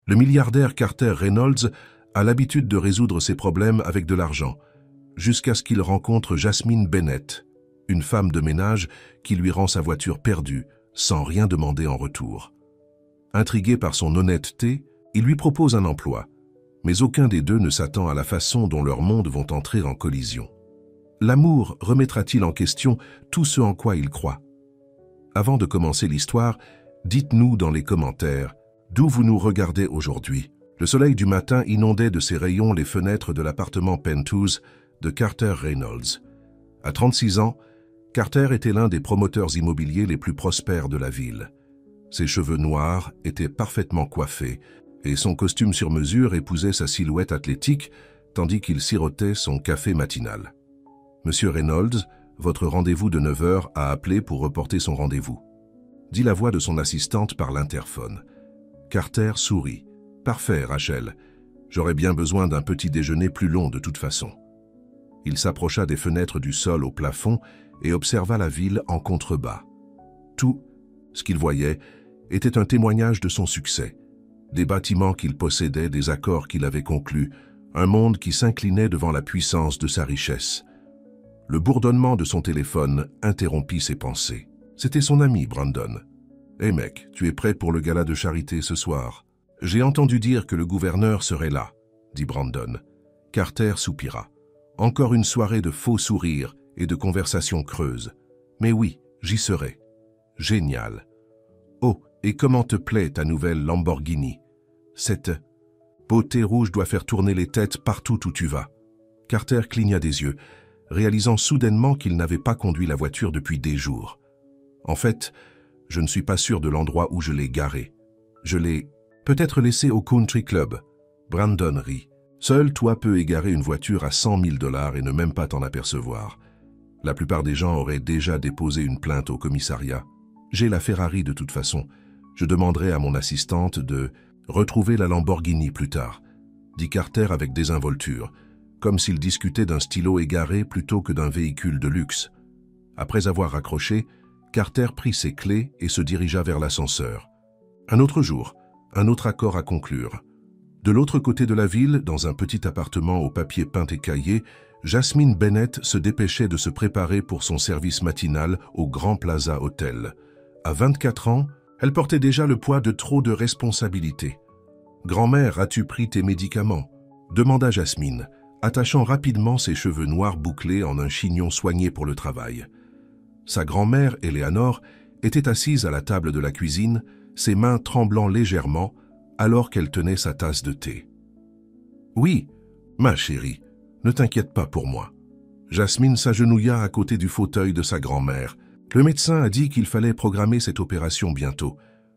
Le milliardaire Carter Reynolds a l'habitude de résoudre ses problèmes avec de l'argent, jusqu'à ce qu'il rencontre Jasmine Bennett, une femme de ménage qui lui rend sa voiture perdue, sans rien demander en retour. Intrigué par son honnêteté, il lui propose un emploi, mais aucun des deux ne s'attend à la façon dont leurs mondes vont entrer en collision. L'amour remettra-t-il en question tout ce en quoi il croit? Avant de commencer l'histoire, dites-nous dans les commentaires d'où vous nous regardez aujourd'hui. Le soleil du matin inondait de ses rayons les fenêtres de l'appartement Penthouse de Carter Reynolds. À 36 ans, Carter était l'un des promoteurs immobiliers les plus prospères de la ville. Ses cheveux noirs étaient parfaitement coiffés et son costume sur mesure épousait sa silhouette athlétique tandis qu'il sirotait son café matinal. Monsieur Reynolds, votre rendez-vous de 9 heures a appelé pour reporter son rendez-vous, dit la voix de son assistante par l'interphone. Carter sourit. Parfait, Rachel. J'aurais bien besoin d'un petit déjeuner plus long de toute façon. Il s'approcha des fenêtres du sol au plafond et observa la ville en contrebas. Tout ce qu'il voyait était un témoignage de son succès. Des bâtiments qu'il possédait, des accords qu'il avait conclus, un monde qui s'inclinait devant la puissance de sa richesse. Le bourdonnement de son téléphone interrompit ses pensées. C'était son ami, Brandon. « Hey mec, tu es prêt pour le gala de charité ce soir ?»« J'ai entendu dire que le gouverneur serait là, » dit Brandon. Carter soupira. Encore une soirée de faux sourires et de conversations creuses. « Mais oui, j'y serai. »« Génial. »« Oh, et comment te plaît ta nouvelle Lamborghini ? Cette beauté rouge doit faire tourner les têtes partout où tu vas. » Carter cligna des yeux, réalisant soudainement qu'il n'avait pas conduit la voiture depuis des jours. « En fait, je ne suis pas sûr de l'endroit où je l'ai garée. Je l'ai peut-être laissée au Country Club. » Brandon rit. « Seul toi peux égarer une voiture à 100 000 $ et ne même pas t'en apercevoir. La plupart des gens auraient déjà déposé une plainte au commissariat. J'ai la Ferrari de toute façon. Je demanderai à mon assistante de retrouver la Lamborghini plus tard, » dit Carter avec désinvolture, comme s'il discutait d'un stylo égaré plutôt que d'un véhicule de luxe. Après avoir raccroché, Carter prit ses clés et se dirigea vers l'ascenseur. Un autre jour, un autre accord à conclure. De l'autre côté de la ville, dans un petit appartement au papier peint écaillé, Jasmine Bennett se dépêchait de se préparer pour son service matinal au Grand Plaza Hotel. À 24 ans, elle portait déjà le poids de trop de responsabilités. « Grand-mère, as-tu pris tes médicaments ?» demanda Jasmine, attachant rapidement ses cheveux noirs bouclés en un chignon soigné pour le travail. Sa grand-mère, Eleanor, était assise à la table de la cuisine, ses mains tremblant légèrement, alors qu'elle tenait sa tasse de thé. « Oui, ma chérie, ne t'inquiète pas pour moi. » Jasmine s'agenouilla à côté du fauteuil de sa grand-mère. « Le médecin a dit qu'il fallait programmer cette opération bientôt.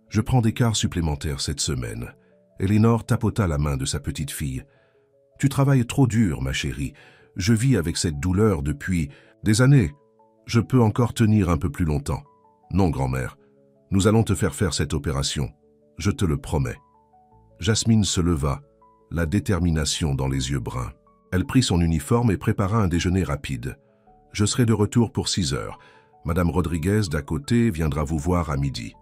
Je prends des quarts supplémentaires cette semaine. » Eleanor tapota la main de sa petite fille. « Tu travailles trop dur, ma chérie. Je vis avec cette douleur depuis des années. Je peux encore tenir un peu plus longtemps. Non, grand-mère, nous allons te faire cette opération. Je te le promets. » Jasmine se leva, la détermination dans les yeux bruns. Elle prit son uniforme et prépara un déjeuner rapide. « Je serai de retour pour 6 heures. Madame Rodriguez d'à côté viendra vous voir à midi. »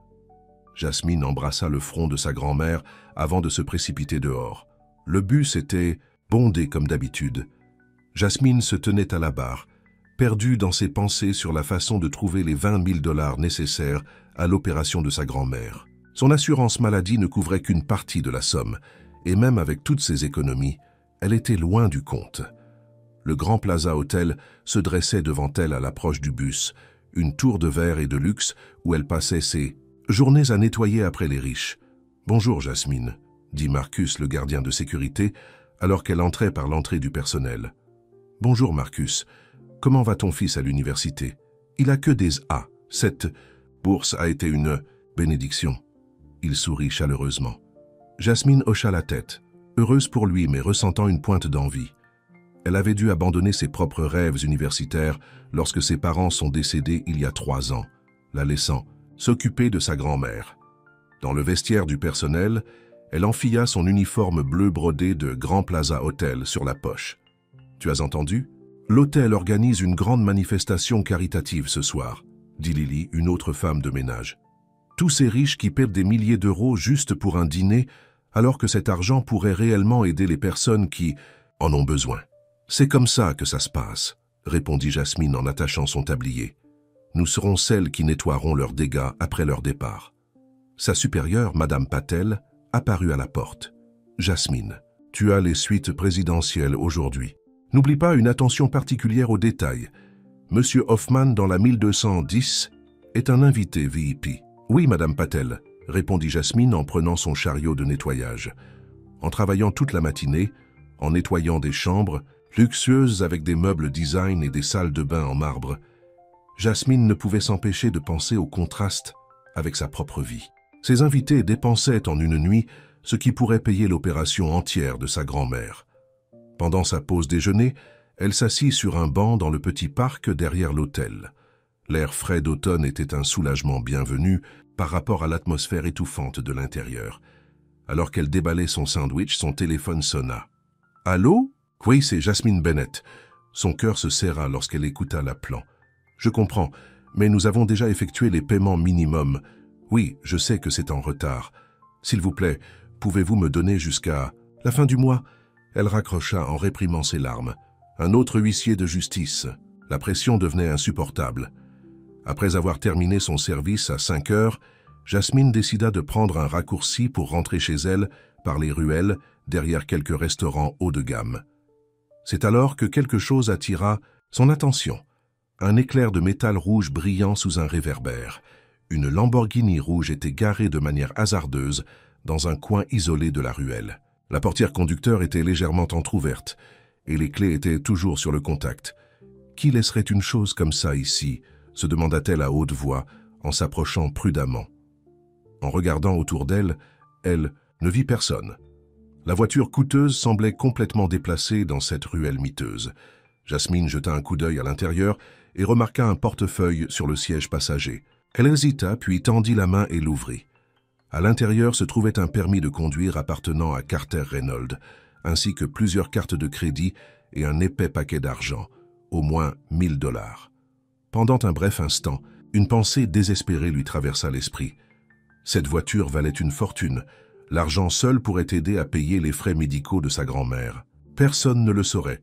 Jasmine embrassa le front de sa grand-mère avant de se précipiter dehors. Le bus était bondé comme d'habitude. Jasmine se tenait à la barre, perdue dans ses pensées sur la façon de trouver les 20 000 $ nécessaires à l'opération de sa grand-mère. Son assurance maladie ne couvrait qu'une partie de la somme, et même avec toutes ses économies, elle était loin du compte. Le Grand Plaza Hotel se dressait devant elle à l'approche du bus, une tour de verre et de luxe où elle passait ses journées à nettoyer après les riches. « Bonjour Jasmine », dit Marcus, le gardien de sécurité, alors qu'elle entrait par l'entrée du personnel. « Bonjour Marcus, comment va ton fils à l'université? Il a que des A. Cette bourse a été une bénédiction. » Il sourit chaleureusement. Jasmine hocha la tête, heureuse pour lui mais ressentant une pointe d'envie. Elle avait dû abandonner ses propres rêves universitaires lorsque ses parents sont décédés il y a 3 ans, la laissant s'occuper de sa grand-mère. Dans le vestiaire du personnel, elle enfila son uniforme bleu brodé de Grand Plaza Hotel sur la poche. « Tu as entendu? L'hôtel organise une grande manifestation caritative ce soir, » dit Lily, une autre femme de ménage. « Tous ces riches qui perdent des milliers d'euros juste pour un dîner alors que cet argent pourrait réellement aider les personnes qui en ont besoin. C'est comme ça que ça se passe, répondit Jasmine en attachant son tablier. Nous serons celles qui nettoieront leurs dégâts après leur départ. Sa supérieure, Madame Patel, apparut à la porte. Jasmine, tu as les suites présidentielles aujourd'hui. N'oublie pas une attention particulière aux détails. Monsieur Hoffman, dans la 1210, est un invité VIP. Oui, Madame Patel, répondit Jasmine en prenant son chariot de nettoyage. En travaillant toute la matinée, en nettoyant des chambres, luxueuses avec des meubles design et des salles de bain en marbre, Jasmine ne pouvait s'empêcher de penser au contraste avec sa propre vie. Ses invités dépensaient en une nuit ce qui pourrait payer l'opération entière de sa grand-mère. Pendant sa pause déjeuner, elle s'assit sur un banc dans le petit parc derrière l'hôtel. L'air frais d'automne était un soulagement bienvenu par rapport à l'atmosphère étouffante de l'intérieur. Alors qu'elle déballait son sandwich, son téléphone sonna. « Allô ? Oui, c'est Jasmine Bennett. » Son cœur se serra lorsqu'elle écouta l'appelant. « Je comprends, mais nous avons déjà effectué les paiements minimums. Oui, je sais que c'est en retard. S'il vous plaît, pouvez-vous me donner jusqu'à la fin du mois ?» Elle raccrocha en réprimant ses larmes. Un autre huissier de justice. La pression devenait insupportable. Après avoir terminé son service à 5 heures, Jasmine décida de prendre un raccourci pour rentrer chez elle par les ruelles derrière quelques restaurants haut de gamme. C'est alors que quelque chose attira son attention. Un éclair de métal rouge brillant sous un réverbère. Une Lamborghini rouge était garée de manière hasardeuse dans un coin isolé de la ruelle. La portière conducteur était légèrement entr'ouverte et les clés étaient toujours sur le contact. « Qui laisserait une chose comme ça ici ?» se demanda-t-elle à haute voix en s'approchant prudemment. En regardant autour d'elle, elle ne vit personne. La voiture coûteuse semblait complètement déplacée dans cette ruelle miteuse. Jasmine jeta un coup d'œil à l'intérieur et remarqua un portefeuille sur le siège passager. Elle hésita, puis tendit la main et l'ouvrit. À l'intérieur se trouvait un permis de conduire appartenant à Carter Reynolds, ainsi que plusieurs cartes de crédit et un épais paquet d'argent, au moins 1 000 $. Pendant un bref instant, une pensée désespérée lui traversa l'esprit. Cette voiture valait une fortune. L'argent seul pourrait aider à payer les frais médicaux de sa grand-mère. Personne ne le saurait.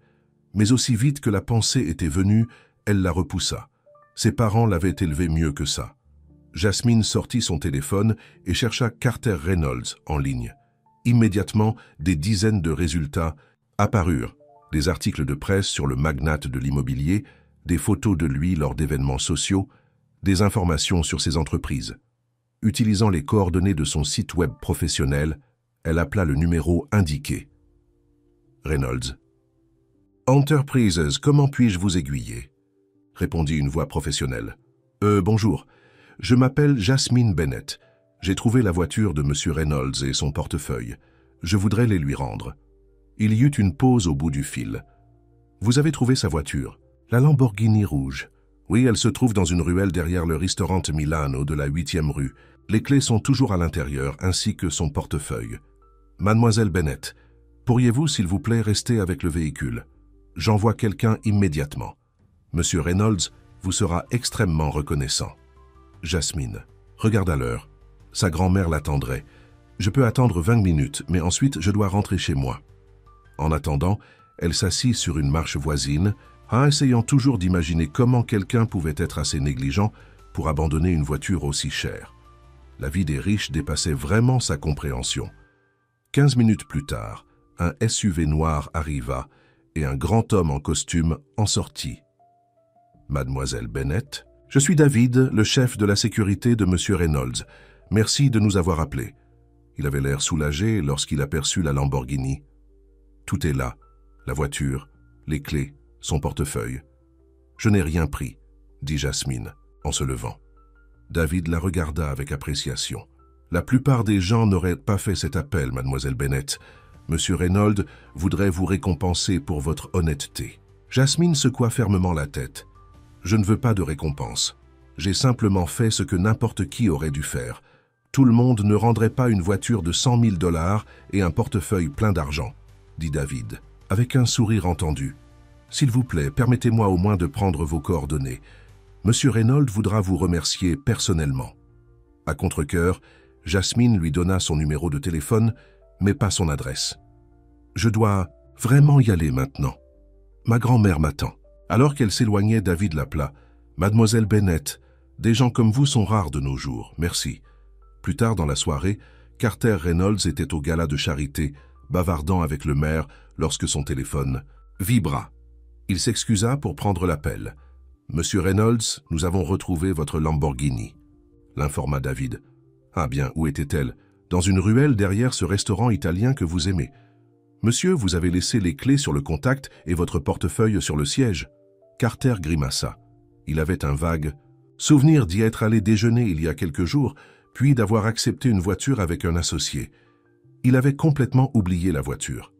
Mais aussi vite que la pensée était venue, elle la repoussa. Ses parents l'avaient élevée mieux que ça. Jasmine sortit son téléphone et chercha Carter Reynolds en ligne. Immédiatement, des dizaines de résultats apparurent. Des articles de presse sur le magnate de l'immobilier, des photos de lui lors d'événements sociaux, des informations sur ses entreprises. Utilisant les coordonnées de son site web professionnel, elle appela le numéro indiqué. Reynolds. « Enterprises, comment puis-je vous aiguiller ?» répondit une voix professionnelle. « Bonjour. Je m'appelle Jasmine Bennett. J'ai trouvé la voiture de M. Reynolds et son portefeuille. Je voudrais les lui rendre. » Il y eut une pause au bout du fil. « Vous avez trouvé sa voiture, la Lamborghini rouge. Oui, elle se trouve dans une ruelle derrière le restaurant Milano de la 8e rue. Les clés sont toujours à l'intérieur, ainsi que son portefeuille. Mademoiselle Bennett, pourriez-vous, s'il vous plaît, rester avec le véhicule? J'envoie quelqu'un immédiatement. Monsieur Reynolds vous sera extrêmement reconnaissant. » Jasmine regarda l'heure. Sa grand-mère l'attendrait. « Je peux attendre 20 minutes, mais ensuite je dois rentrer chez moi. » En attendant, elle s'assit sur une marche voisine, en essayant toujours d'imaginer comment quelqu'un pouvait être assez négligent pour abandonner une voiture aussi chère. La vie des riches dépassait vraiment sa compréhension. 15 minutes plus tard, un SUV noir arriva et un grand homme en costume en sortit. « Mademoiselle Bennett, je suis David, le chef de la sécurité de Monsieur Reynolds. Merci de nous avoir appelés. » Il avait l'air soulagé lorsqu'il aperçut la Lamborghini. « Tout est là, la voiture, les clés, son portefeuille. »« Je n'ai rien pris, » dit Jasmine en se levant. David la regarda avec appréciation. « La plupart des gens n'auraient pas fait cet appel, mademoiselle Bennett. Monsieur Reynolds voudrait vous récompenser pour votre honnêteté. » Jasmine secoua fermement la tête. « Je ne veux pas de récompense. J'ai simplement fait ce que n'importe qui aurait dû faire. Tout le monde ne rendrait pas une voiture de 100 000 $ et un portefeuille plein d'argent, » dit David, avec un sourire entendu. « S'il vous plaît, permettez-moi au moins de prendre vos coordonnées. Monsieur Reynolds voudra vous remercier personnellement. » À contre-cœur, Jasmine lui donna son numéro de téléphone, mais pas son adresse. Je dois vraiment y aller maintenant. Ma grand-mère m'attend. Alors qu'elle s'éloignait, David l'appela. Mademoiselle Bennett, des gens comme vous sont rares de nos jours, merci. Plus tard dans la soirée, Carter Reynolds était au gala de charité, bavardant avec le maire lorsque son téléphone vibra. Il s'excusa pour prendre l'appel. « Monsieur Reynolds, nous avons retrouvé votre Lamborghini », l'informa David. « Ah bien, où était-elle ? Dans une ruelle derrière ce restaurant italien que vous aimez. Monsieur, vous avez laissé les clés sur le contact et votre portefeuille sur le siège. » Carter grimaça. Il avait un vague souvenir d'y être allé déjeuner il y a quelques jours, puis d'avoir accepté une voiture avec un associé. Il avait complètement oublié la voiture.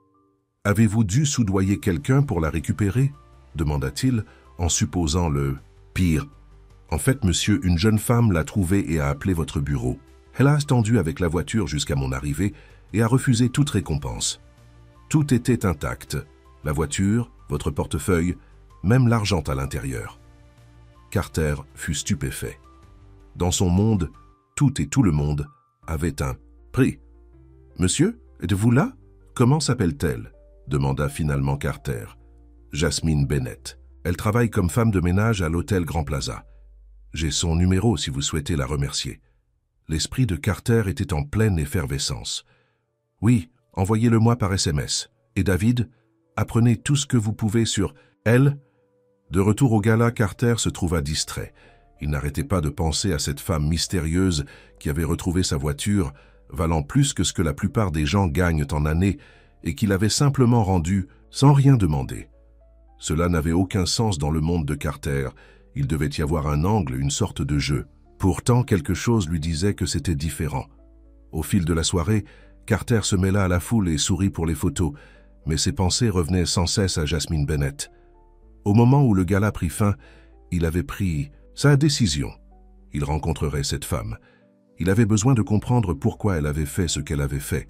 « Avez-vous dû soudoyer quelqu'un pour la récupérer ?» demanda-t-il, en supposant le pire. « En fait, monsieur, une jeune femme l'a trouvée et a appelé votre bureau. Elle a attendu avec la voiture jusqu'à mon arrivée et a refusé toute récompense. Tout était intact. La voiture, votre portefeuille, même l'argent à l'intérieur. » Carter fut stupéfait. Dans son monde, tout et tout le monde avait un prix. « Monsieur, êtes-vous là? Comment s'appelle-t-elle » demanda finalement Carter. « Jasmine Bennett. Elle travaille comme femme de ménage à l'hôtel Grand Plaza. J'ai son numéro si vous souhaitez la remercier. » L'esprit de Carter était en pleine effervescence. « Oui, envoyez-le-moi par SMS. Et David, apprenez tout ce que vous pouvez sur elle. » De retour au gala, Carter se trouva distrait. Il n'arrêtait pas de penser à cette femme mystérieuse qui avait retrouvé sa voiture, valant plus que ce que la plupart des gens gagnent en année, et qu'il avait simplement rendu sans rien demander. Cela n'avait aucun sens dans le monde de Carter. Il devait y avoir un angle, une sorte de jeu. Pourtant, quelque chose lui disait que c'était différent. Au fil de la soirée, Carter se mêla à la foule et sourit pour les photos, mais ses pensées revenaient sans cesse à Jasmine Bennett. Au moment où le gala prit fin, il avait pris sa décision. Il rencontrerait cette femme. Il avait besoin de comprendre pourquoi elle avait fait ce qu'elle avait fait.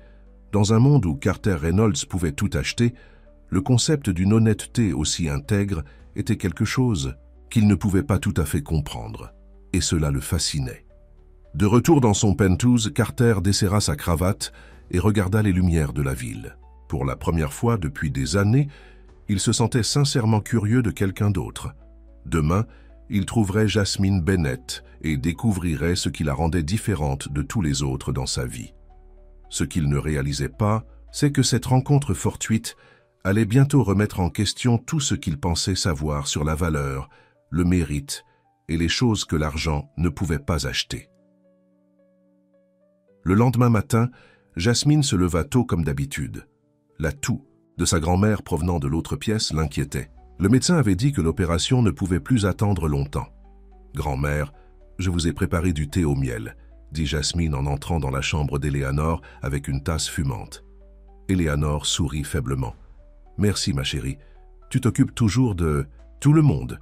Dans un monde où Carter Reynolds pouvait tout acheter, le concept d'une honnêteté aussi intègre était quelque chose qu'il ne pouvait pas tout à fait comprendre. Et cela le fascinait. De retour dans son penthouse, Carter desserra sa cravate et regarda les lumières de la ville. Pour la première fois depuis des années, il se sentait sincèrement curieux de quelqu'un d'autre. Demain, il trouverait Jasmine Bennett et découvrirait ce qui la rendait différente de tous les autres dans sa vie. Ce qu'il ne réalisait pas, c'est que cette rencontre fortuite allait bientôt remettre en question tout ce qu'il pensait savoir sur la valeur, le mérite et les choses que l'argent ne pouvait pas acheter. Le lendemain matin, Jasmine se leva tôt comme d'habitude. La toux de sa grand-mère provenant de l'autre pièce l'inquiétait. Le médecin avait dit que l'opération ne pouvait plus attendre longtemps. « Grand-mère, je vous ai préparé du thé au miel », dit Jasmine en entrant dans la chambre d'Éléanore avec une tasse fumante. Éléanore sourit faiblement. « Merci, ma chérie. Tu t'occupes toujours de tout le monde.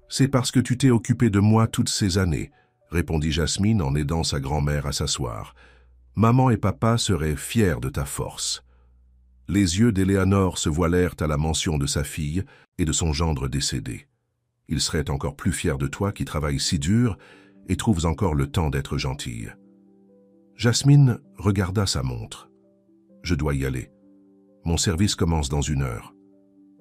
C'est parce que tu t'es occupé de moi toutes ces années, » répondit Jasmine en aidant sa grand-mère à s'asseoir. « Maman et papa seraient fiers de ta force. » Les yeux d'Éléanore se voilèrent à la mention de sa fille et de son gendre décédé. « Ils seraient encore plus fiers de toi qui travailles si dur et trouves encore le temps d'être gentille. » Jasmine regarda sa montre. « Je dois y aller. Mon service commence dans 1 heure. »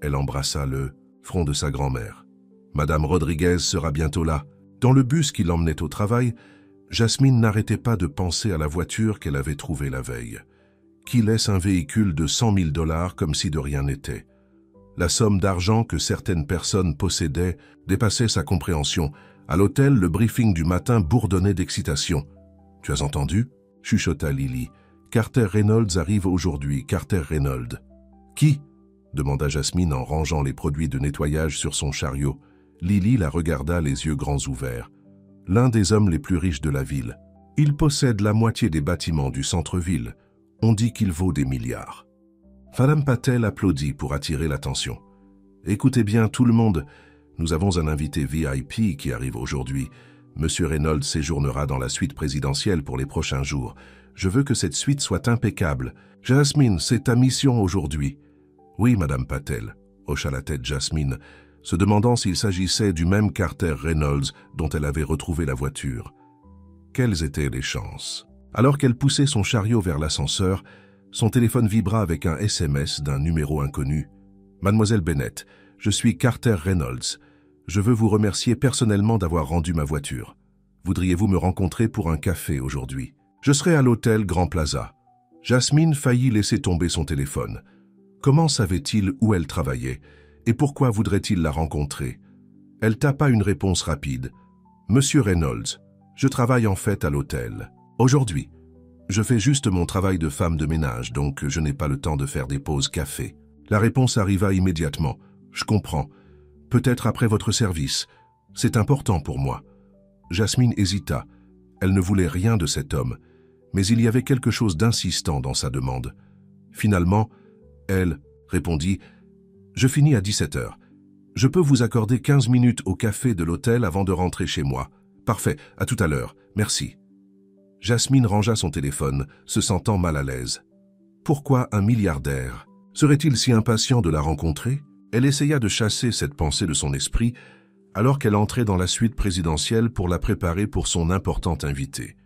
Elle embrassa le front de sa grand-mère. « Madame Rodriguez sera bientôt là. » Dans le bus qui l'emmenait au travail, Jasmine n'arrêtait pas de penser à la voiture qu'elle avait trouvée la veille. Qui laisse un véhicule de 100 000 $ comme si de rien n'était? La somme d'argent que certaines personnes possédaient dépassait sa compréhension. À l'hôtel, le briefing du matin bourdonnait d'excitation. « Tu as entendu ?» chuchota Lily. « Carter Reynolds arrive aujourd'hui, Carter Reynolds. »« Qui ?» demanda Jasmine en rangeant les produits de nettoyage sur son chariot. Lily la regarda les yeux grands ouverts. « L'un des hommes les plus riches de la ville. Il possède la moitié des bâtiments du centre-ville. On dit qu'il vaut des milliards. » Madame Patel applaudit pour attirer l'attention. « Écoutez bien tout le monde, nous avons un invité VIP qui arrive aujourd'hui. Monsieur Reynolds séjournera dans la suite présidentielle pour les prochains jours. Je veux que cette suite soit impeccable. Jasmine, c'est ta mission aujourd'hui. »« Oui, Madame Patel, » hocha la tête Jasmine, se demandant s'il s'agissait du même Carter Reynolds dont elle avait retrouvé la voiture. Quelles étaient les chances? Alors qu'elle poussait son chariot vers l'ascenseur, Son téléphone vibra avec un SMS d'un numéro inconnu. « Mademoiselle Bennett, je suis Carter Reynolds. Je veux vous remercier personnellement d'avoir rendu ma voiture. Voudriez-vous me rencontrer pour un café aujourd'hui? Je serai à l'hôtel Grand Plaza. » Jasmine faillit laisser tomber son téléphone. Comment savait-il où elle travaillait et pourquoi voudrait-il la rencontrer? Elle tapa une réponse rapide. « Monsieur Reynolds, je travaille en fait à l'hôtel. Aujourd'hui, je fais juste mon travail de femme de ménage, donc je n'ai pas le temps de faire des pauses café. » La réponse arriva immédiatement. « Je comprends. Peut-être après votre service. C'est important pour moi. » Jasmine hésita. Elle ne voulait rien de cet homme, mais il y avait quelque chose d'insistant dans sa demande. Finalement, elle répondit « Je finis à 17 h. Je peux vous accorder 15 minutes au café de l'hôtel avant de rentrer chez moi. Parfait, à tout à l'heure, merci. » Jasmine rangea son téléphone, se sentant mal à l'aise. Pourquoi un milliardaire? Serait-il si impatient de la rencontrer? Elle essaya de chasser cette pensée de son esprit alors qu'elle entrait dans la suite présidentielle pour la préparer pour son importante invité.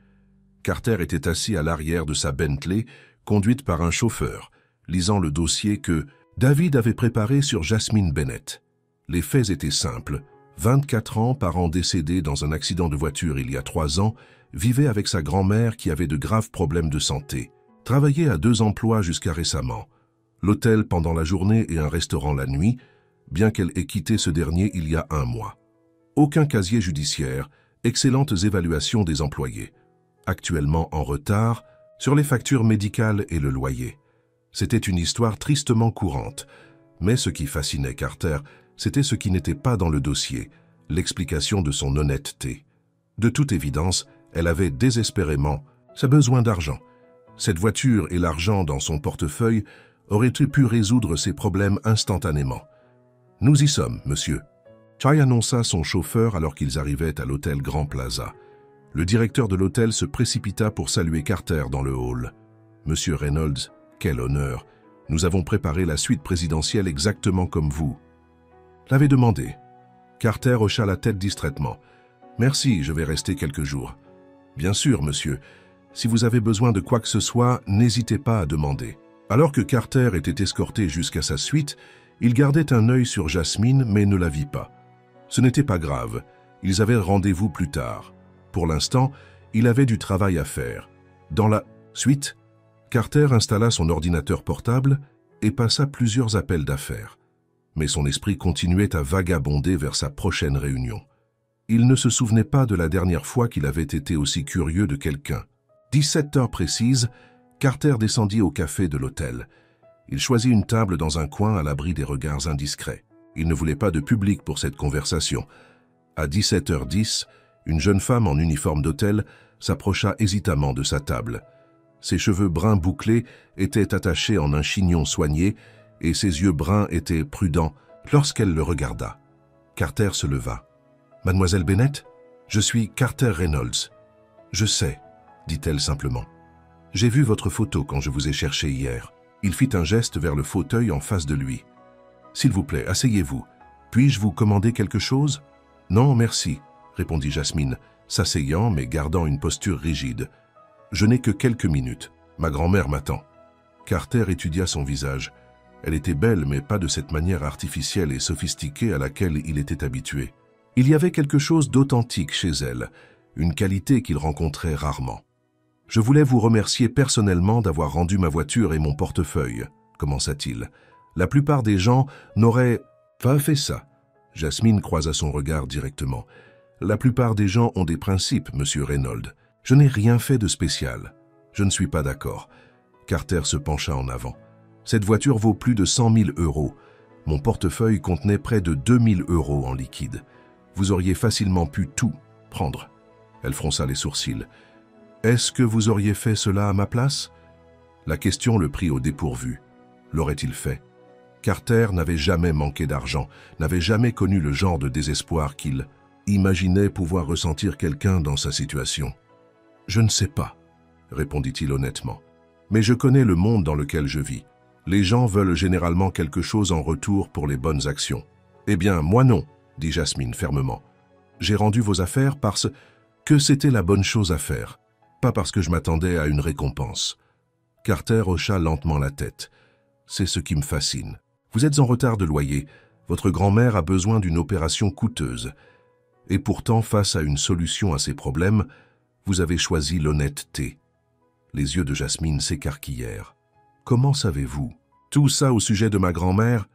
Carter était assis à l'arrière de sa Bentley, conduite par un chauffeur, lisant le dossier que David avait préparé sur Jasmine Bennett. Les faits étaient simples. 24 ans, parent décédé dans un accident de voiture il y a 3 ans, vivait avec sa grand-mère qui avait de graves problèmes de santé. Travaillait à 2 emplois jusqu'à récemment. L'hôtel pendant la journée et un restaurant la nuit, bien qu'elle ait quitté ce dernier il y a 1 mois. Aucun casier judiciaire, excellentes évaluations des employés. Actuellement en retard sur les factures médicales et le loyer. C'était une histoire tristement courante, mais ce qui fascinait Carter, c'était ce qui n'était pas dans le dossier, l'explication de son honnêteté. De toute évidence, elle avait désespérément sa besoin d'argent. Cette voiture et l'argent dans son portefeuille auraient pu résoudre ses problèmes instantanément. « Nous y sommes, monsieur. » Chai annonça son chauffeur alors qu'ils arrivaient à l'hôtel Grand Plaza. Le directeur de l'hôtel se précipita pour saluer Carter dans le hall. « Monsieur Reynolds, quel honneur. Nous avons préparé la suite présidentielle exactement comme vous. » L'avait demandé. Carter hocha la tête distraitement. « Merci, je vais rester quelques jours. »« Bien sûr, monsieur. Si vous avez besoin de quoi que ce soit, n'hésitez pas à demander. » Alors que Carter était escorté jusqu'à sa suite, il gardait un œil sur Jasmine mais ne la vit pas. Ce n'était pas grave, ils avaient rendez-vous plus tard. Pour l'instant, il avait du travail à faire. Dans la suite, Carter installa son ordinateur portable et passa plusieurs appels d'affaires. Mais son esprit continuait à vagabonder vers sa prochaine réunion. Il ne se souvenait pas de la dernière fois qu'il avait été aussi curieux de quelqu'un. 17 heures précises, Carter descendit au café de l'hôtel. Il choisit une table dans un coin à l'abri des regards indiscrets. Il ne voulait pas de public pour cette conversation. À 17h10, une jeune femme en uniforme d'hôtel s'approcha hésitamment de sa table. Ses cheveux bruns bouclés étaient attachés en un chignon soigné et ses yeux bruns étaient prudents lorsqu'elle le regarda. Carter se leva. « Mademoiselle Bennett, je suis Carter Reynolds. »« Je sais, » dit-elle simplement. « J'ai vu votre photo quand je vous ai cherché hier. » Il fit un geste vers le fauteuil en face de lui. « S'il vous plaît, asseyez-vous. Puis-je vous commander quelque chose ?»« Non, merci, » répondit Jasmine, s'asseyant mais gardant une posture rigide. « Je n'ai que quelques minutes. Ma grand-mère m'attend. » Carter étudia son visage. Elle était belle, mais pas de cette manière artificielle et sophistiquée à laquelle il était habitué. Il y avait quelque chose d'authentique chez elle, une qualité qu'il rencontrait rarement. « Je voulais vous remercier personnellement d'avoir rendu ma voiture et mon portefeuille, » commença-t-il. « La plupart des gens n'auraient pas fait ça. » Jasmine croisa son regard directement. « La plupart des gens ont des principes, monsieur Reynolds. Je n'ai rien fait de spécial. Je ne suis pas d'accord. » Carter se pencha en avant. « Cette voiture vaut plus de 100 000 €. Mon portefeuille contenait près de 2 000 € en liquide. Vous auriez facilement pu tout prendre. » Elle fronça les sourcils. « Est-ce que vous auriez fait cela à ma place ?» La question le prit au dépourvu. L'aurait-il fait? Carter n'avait jamais manqué d'argent, n'avait jamais connu le genre de désespoir qu'il imaginait pouvoir ressentir quelqu'un dans sa situation. « Je ne sais pas, » répondit-il honnêtement. « Mais je connais le monde dans lequel je vis. Les gens veulent généralement quelque chose en retour pour les bonnes actions. »« Eh bien, moi non, » dit Jasmine fermement. « J'ai rendu vos affaires parce que c'était la bonne chose à faire, pas parce que je m'attendais à une récompense. » Carter hocha lentement la tête. C'est ce qui me fascine. Vous êtes en retard de loyer. Votre grand-mère a besoin d'une opération coûteuse. Et pourtant, face à une solution à ses problèmes, vous avez choisi l'honnêteté. Les yeux de Jasmine s'écarquillèrent. Comment savez-vous? Tout ça au sujet de ma grand-mère?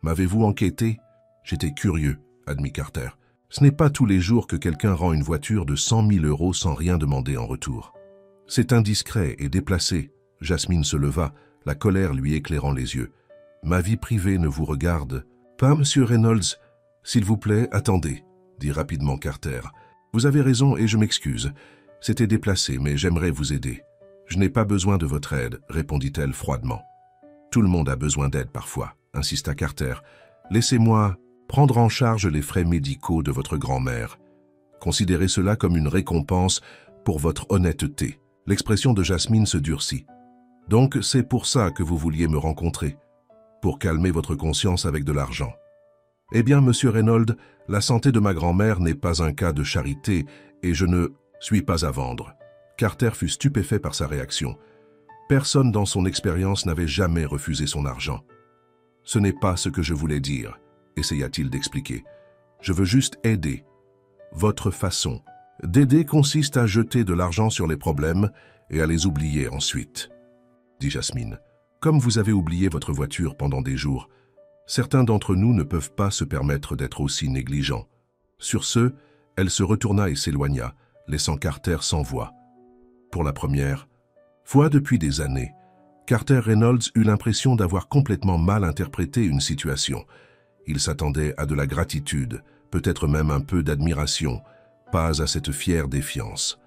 M'avez-vous enquêté? J'étais curieux, admit Carter. Ce n'est pas tous les jours que quelqu'un rend une voiture de 100 000 € sans rien demander en retour. C'est indiscret et déplacé. Jasmine se leva, la colère lui éclairant les yeux. Ma vie privée ne vous regarde pas, monsieur Reynolds. S'il vous plaît, attendez, dit rapidement Carter. Vous avez raison et je m'excuse. C'était déplacé, mais j'aimerais vous aider. Je n'ai pas besoin de votre aide, répondit-elle froidement. Tout le monde a besoin d'aide parfois, insista Carter. Laissez-moi prendre en charge les frais médicaux de votre grand-mère. Considérez cela comme une récompense pour votre honnêteté. L'expression de Jasmine se durcit. Donc c'est pour ça que vous vouliez me rencontrer, pour calmer votre conscience avec de l'argent. Eh bien, monsieur Reynolds, la santé de ma grand-mère n'est pas un cas de charité et je ne suis pas à vendre. Carter fut stupéfait par sa réaction. Personne dans son expérience n'avait jamais refusé son argent. Ce n'est pas ce que je voulais dire, essaya-t-il d'expliquer. Je veux juste aider. Votre façon d'aider consiste à jeter de l'argent sur les problèmes et à les oublier ensuite, dit Jasmine. Comme vous avez oublié votre voiture pendant des jours, certains d'entre nous ne peuvent pas se permettre d'être aussi négligents. Sur ce, elle se retourna et s'éloigna, laissant Carter sans voix. Pour la première fois depuis des années, Carter Reynolds eut l'impression d'avoir complètement mal interprété une situation. Il s'attendait à de la gratitude, peut-être même un peu d'admiration, pas à cette fière défiance.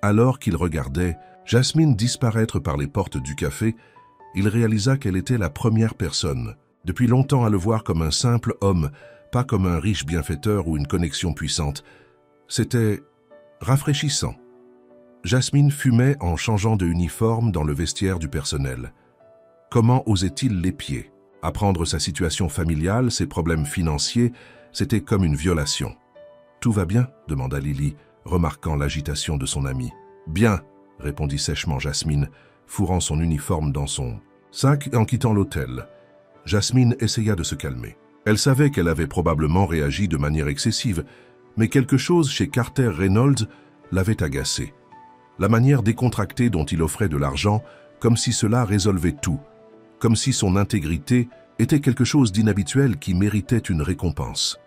Alors qu'il regardait Jasmine disparaître par les portes du café, il réalisa qu'elle était la première personne, depuis longtemps à le voir comme un simple homme, pas comme un riche bienfaiteur ou une connexion puissante. C'était rafraîchissant. Jasmine fumait en changeant de uniforme dans le vestiaire du personnel. Comment osait-il l'épier? Apprendre sa situation familiale, ses problèmes financiers, c'était comme une violation. « Tout va bien ?» demanda Lily, remarquant l'agitation de son amie. « Bien !» répondit sèchement Jasmine, fourrant son uniforme dans son sac en quittant l'hôtel. Jasmine essaya de se calmer. Elle savait qu'elle avait probablement réagi de manière excessive, mais quelque chose chez Carter Reynolds l'avait agacée. La manière décontractée dont il offrait de l'argent, comme si cela résolvait tout, comme si son intégrité était quelque chose d'inhabituel qui méritait une récompense.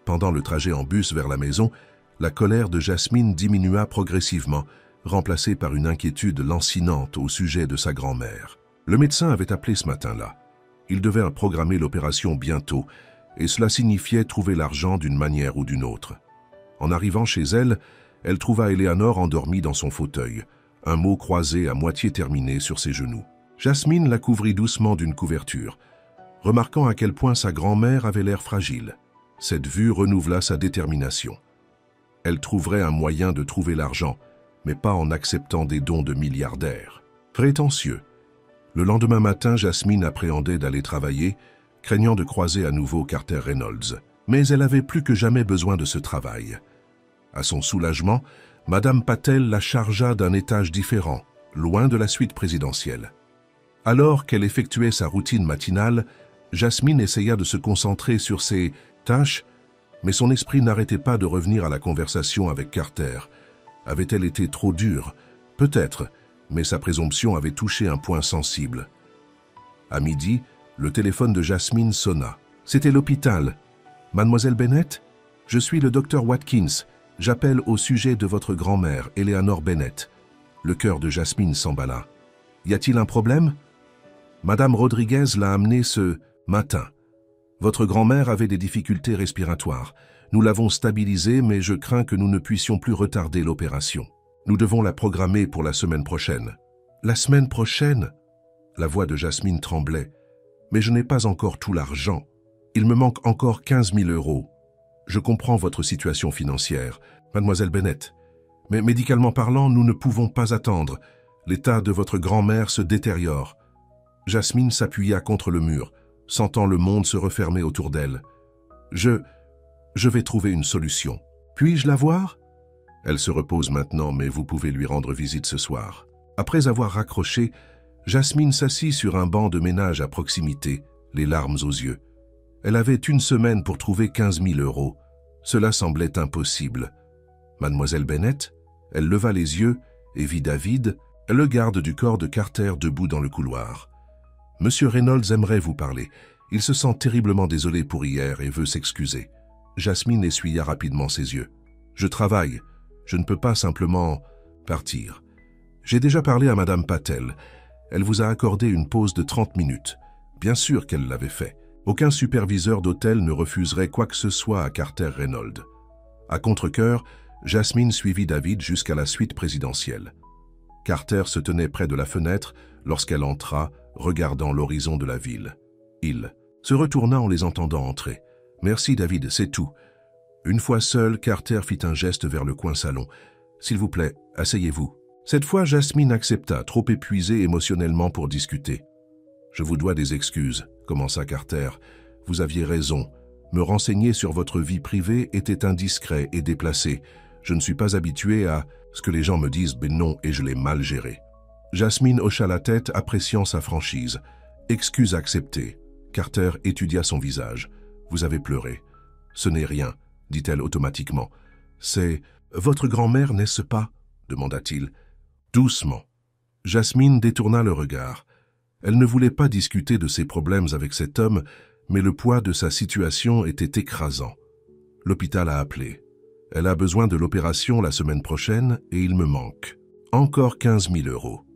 Pendant le trajet en bus vers la maison, la colère de Jasmine diminua progressivement, remplacée par une inquiétude lancinante au sujet de sa grand-mère. Le médecin avait appelé ce matin-là. Il devait programmer l'opération bientôt, et cela signifiait trouver l'argent d'une manière ou d'une autre. En arrivant chez elle, elle trouva Eleanor endormie dans son fauteuil, un mot croisé à moitié terminé sur ses genoux. Jasmine la couvrit doucement d'une couverture, remarquant à quel point sa grand-mère avait l'air fragile. Cette vue renouvela sa détermination. Elle trouverait un moyen de trouver l'argent, mais pas en acceptant des dons de milliardaires. Prétentieux. Le lendemain matin, Jasmine appréhendait d'aller travailler, craignant de croiser à nouveau Carter Reynolds. Mais elle avait plus que jamais besoin de ce travail. À son soulagement, Madame Patel la chargea d'un étage différent, loin de la suite présidentielle. Alors qu'elle effectuait sa routine matinale, Jasmine essaya de se concentrer sur ses tâches, mais son esprit n'arrêtait pas de revenir à la conversation avec Carter. Avait-elle été trop dure? Peut-être, mais sa présomption avait touché un point sensible. À midi, le téléphone de Jasmine sonna. C'était l'hôpital. « Mademoiselle Bennett? Je suis le docteur Watkins. J'appelle au sujet de votre grand-mère, Eleanor Bennett. » Le cœur de Jasmine s'emballa. « Y a-t-il un problème? » Madame Rodriguez l'a amené ce matin. Votre grand-mère avait des difficultés respiratoires. Nous l'avons stabilisée, mais je crains que nous ne puissions plus retarder l'opération. Nous devons la programmer pour la semaine prochaine. La semaine prochaine? La voix de Jasmine tremblait. Mais je n'ai pas encore tout l'argent. Il me manque encore 15 000 €. Je comprends votre situation financière, mademoiselle Bennett. Mais médicalement parlant, nous ne pouvons pas attendre. L'état de votre grand-mère se détériore. Jasmine s'appuya contre le mur, sentant le monde se refermer autour d'elle. Je vais trouver une solution. Puis-je la voir? Elle se repose maintenant, mais vous pouvez lui rendre visite ce soir. Après avoir raccroché, Jasmine s'assit sur un banc de ménage à proximité, les larmes aux yeux. Elle avait une semaine pour trouver 15 000 euros. Cela semblait impossible. Mademoiselle Bennett, elle leva les yeux et vit David, le garde du corps de Carter, debout dans le couloir. « Monsieur Reynolds aimerait vous parler. Il se sent terriblement désolé pour hier et veut s'excuser. » Jasmine essuya rapidement ses yeux. « Je travaille. Je ne peux pas simplement partir. J'ai déjà parlé à Madame Patel. Elle vous a accordé une pause de 30 minutes. Bien sûr qu'elle l'avait fait. Aucun superviseur d'hôtel ne refuserait quoi que ce soit à Carter Reynolds. » À contre-cœur, Jasmine suivit David jusqu'à la suite présidentielle. Carter se tenait près de la fenêtre lorsqu'elle entra, regardant l'horizon de la ville. Il se retourna en les entendant entrer. « Merci David, c'est tout. » Une fois seul, Carter fit un geste vers le coin salon. « S'il vous plaît, asseyez-vous. » Cette fois, Jasmine accepta, trop épuisée émotionnellement pour discuter. « Je vous dois des excuses, » commença Carter. « Vous aviez raison. Me renseigner sur votre vie privée était indiscret et déplacé. Je ne suis pas habitué à ce que les gens me disent, mais non, et je l'ai mal géré. » Jasmine hocha la tête, appréciant sa franchise. « Excuse acceptée. » Carter étudia son visage. « Vous avez pleuré. »« Ce n'est rien, » dit-elle automatiquement. « C'est votre grand-mère, n'est-ce pas ?» demanda-t-il. Doucement. Jasmine détourna le regard. Elle ne voulait pas discuter de ses problèmes avec cet homme, mais le poids de sa situation était écrasant. L'hôpital a appelé. Elle a besoin de l'opération la semaine prochaine et il me manque. Encore 15 000 euros.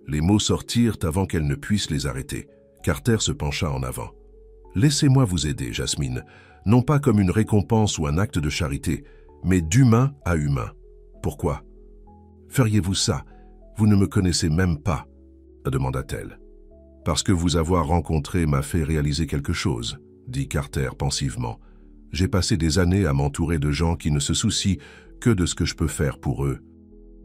Les mots sortirent avant qu'elle ne puisse les arrêter. Carter se pencha en avant. « Laissez-moi vous aider, Jasmine, non pas comme une récompense ou un acte de charité, mais d'humain à humain. Pourquoi ? Feriez-vous ça ? Vous ne me connaissez même pas, demanda-t-elle. « Parce que vous avoir rencontré m'a fait réaliser quelque chose, dit Carter pensivement. J'ai passé des années à m'entourer de gens qui ne se soucient que de ce que je peux faire pour eux.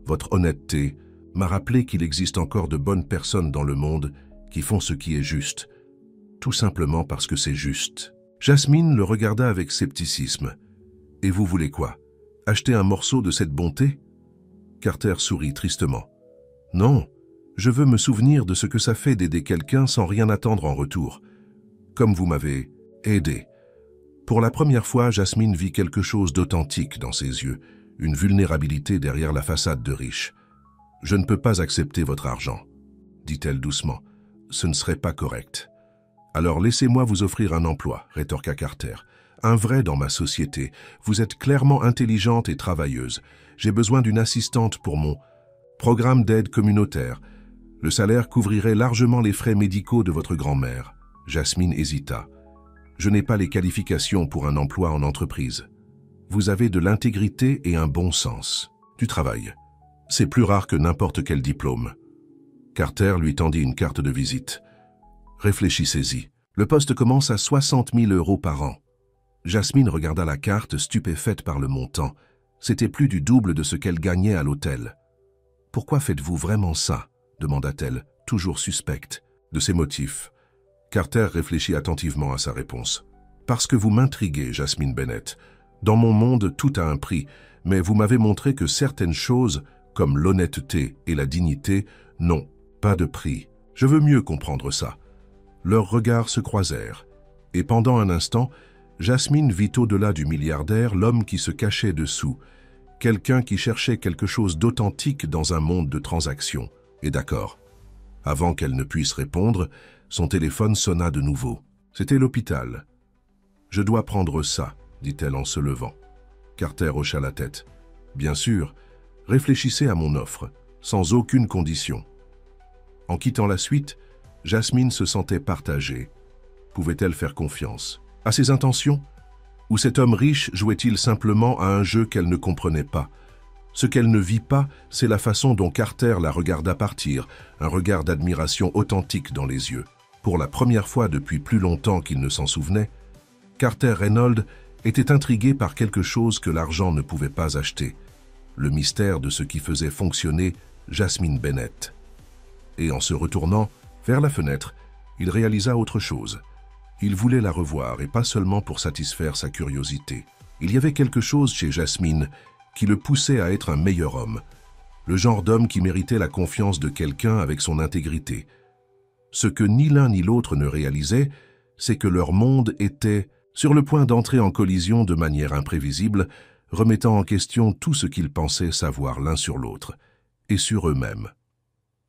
Votre honnêteté m'a rappelé qu'il existe encore de bonnes personnes dans le monde qui font ce qui est juste, tout simplement parce que c'est juste. » Jasmine le regarda avec scepticisme. « Et vous voulez quoi? Acheter un morceau de cette bonté ?» Carter sourit tristement. « Non, je veux me souvenir de ce que ça fait d'aider quelqu'un sans rien attendre en retour, comme vous m'avez aidé. » Pour la première fois, Jasmine vit quelque chose d'authentique dans ses yeux, une vulnérabilité derrière la façade de riche. « Je ne peux pas accepter votre argent, » dit-elle doucement. « Ce ne serait pas correct. »« Alors laissez-moi vous offrir un emploi, » rétorqua Carter. « Un vrai dans ma société. Vous êtes clairement intelligente et travailleuse. J'ai besoin d'une assistante pour mon programme d'aide communautaire. Le salaire couvrirait largement les frais médicaux de votre grand-mère. » Jasmine hésita. « Je n'ai pas les qualifications pour un emploi en entreprise. Vous avez de l'intégrité et un bon sens. Du travail. C'est plus rare que n'importe quel diplôme. » Carter lui tendit une carte de visite. « Réfléchissez-y. Le poste commence à 60 000 euros par an. » Jasmine regarda la carte, stupéfaite par le montant. C'était plus du double de ce qu'elle gagnait à l'hôtel. « Pourquoi faites-vous vraiment ça ?» demanda-t-elle, toujours suspecte. De ses motifs. Carter réfléchit attentivement à sa réponse. « Parce que vous m'intriguez, Jasmine Bennett. Dans mon monde, tout a un prix, mais vous m'avez montré que certaines choses, comme l'honnêteté et la dignité, n'ont pas de prix. Je veux mieux comprendre ça. » Leurs regards se croisèrent, et pendant un instant, Jasmine vit au-delà du milliardaire l'homme qui se cachait dessous, quelqu'un qui cherchait quelque chose d'authentique dans un monde de transactions. Et d'accord. Avant qu'elle ne puisse répondre, son téléphone sonna de nouveau. C'était l'hôpital. « Je dois prendre ça, » dit-elle en se levant. Carter hocha la tête. « Bien sûr, réfléchissez à mon offre, sans aucune condition. » En quittant la suite, Jasmine se sentait partagée. Pouvait-elle faire confiance à ses intentions? Ou cet homme riche jouait-il simplement à un jeu qu'elle ne comprenait pas? Ce qu'elle ne vit pas, c'est la façon dont Carter la regarda partir, un regard d'admiration authentique dans les yeux. Pour la première fois depuis plus longtemps qu'il ne s'en souvenait, Carter Reynolds était intrigué par quelque chose que l'argent ne pouvait pas acheter, le mystère de ce qui faisait fonctionner Jasmine Bennett. Et en se retournant vers la fenêtre, il réalisa autre chose. Il voulait la revoir, et pas seulement pour satisfaire sa curiosité. Il y avait quelque chose chez Jasmine qui le poussait à être un meilleur homme, le genre d'homme qui méritait la confiance de quelqu'un avec son intégrité, Ce que ni l'un ni l'autre ne réalisaient, c'est que leur monde était sur le point d'entrer en collision de manière imprévisible, remettant en question tout ce qu'ils pensaient savoir l'un sur l'autre, et sur eux-mêmes.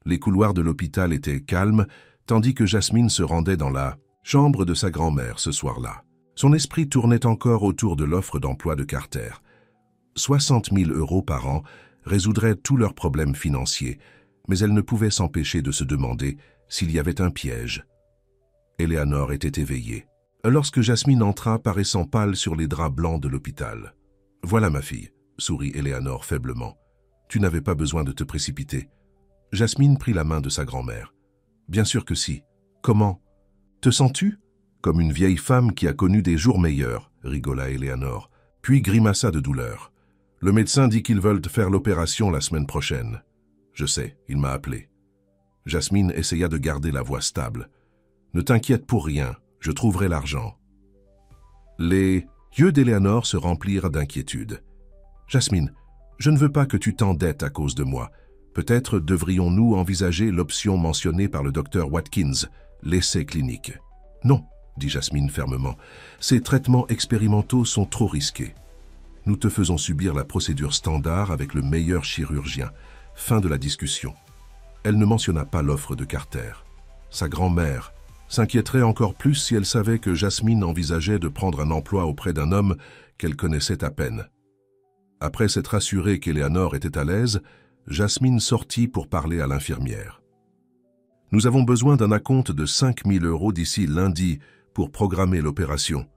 Les couloirs de l'hôpital étaient calmes, tandis que Jasmine se rendait dans la chambre de sa grand-mère ce soir-là. Son esprit tournait encore autour de l'offre d'emploi de Carter. 60 000 € par an résoudrait tous leurs problèmes financiers, mais elle ne pouvait s'empêcher de se demander s'il y avait un piège. Eleanor était éveillée, lorsque Jasmine entra paraissant pâle sur les draps blancs de l'hôpital. « Voilà ma fille », sourit Eleanor faiblement. « Tu n'avais pas besoin de te précipiter. » Jasmine prit la main de sa grand-mère. « Bien sûr que si. Comment? Te sens-tu » ? « Comme une vieille femme qui a connu des jours meilleurs », rigola Eleanor, puis grimaça de douleur. « Le médecin dit qu'ils veulent faire l'opération la semaine prochaine. »« Je sais, il m'a appelé. » Jasmine essaya de garder la voix stable. « Ne t'inquiète pour rien, je trouverai l'argent. » Les yeux d'Eleanor se remplirent d'inquiétude. « Jasmine, je ne veux pas que tu t'endettes à cause de moi. Peut-être devrions-nous envisager l'option mentionnée par le docteur Watkins, l'essai clinique. »« Non, » dit Jasmine fermement, « ces traitements expérimentaux sont trop risqués. Nous te faisons subir la procédure standard avec le meilleur chirurgien. » Fin de la discussion. Elle ne mentionna pas l'offre de Carter. Sa grand-mère s'inquiéterait encore plus si elle savait que Jasmine envisageait de prendre un emploi auprès d'un homme qu'elle connaissait à peine. Après s'être assurée qu'Eleanor était à l'aise, Jasmine sortit pour parler à l'infirmière. « Nous avons besoin d'un acompte de 5 000 € d'ici lundi pour programmer l'opération, »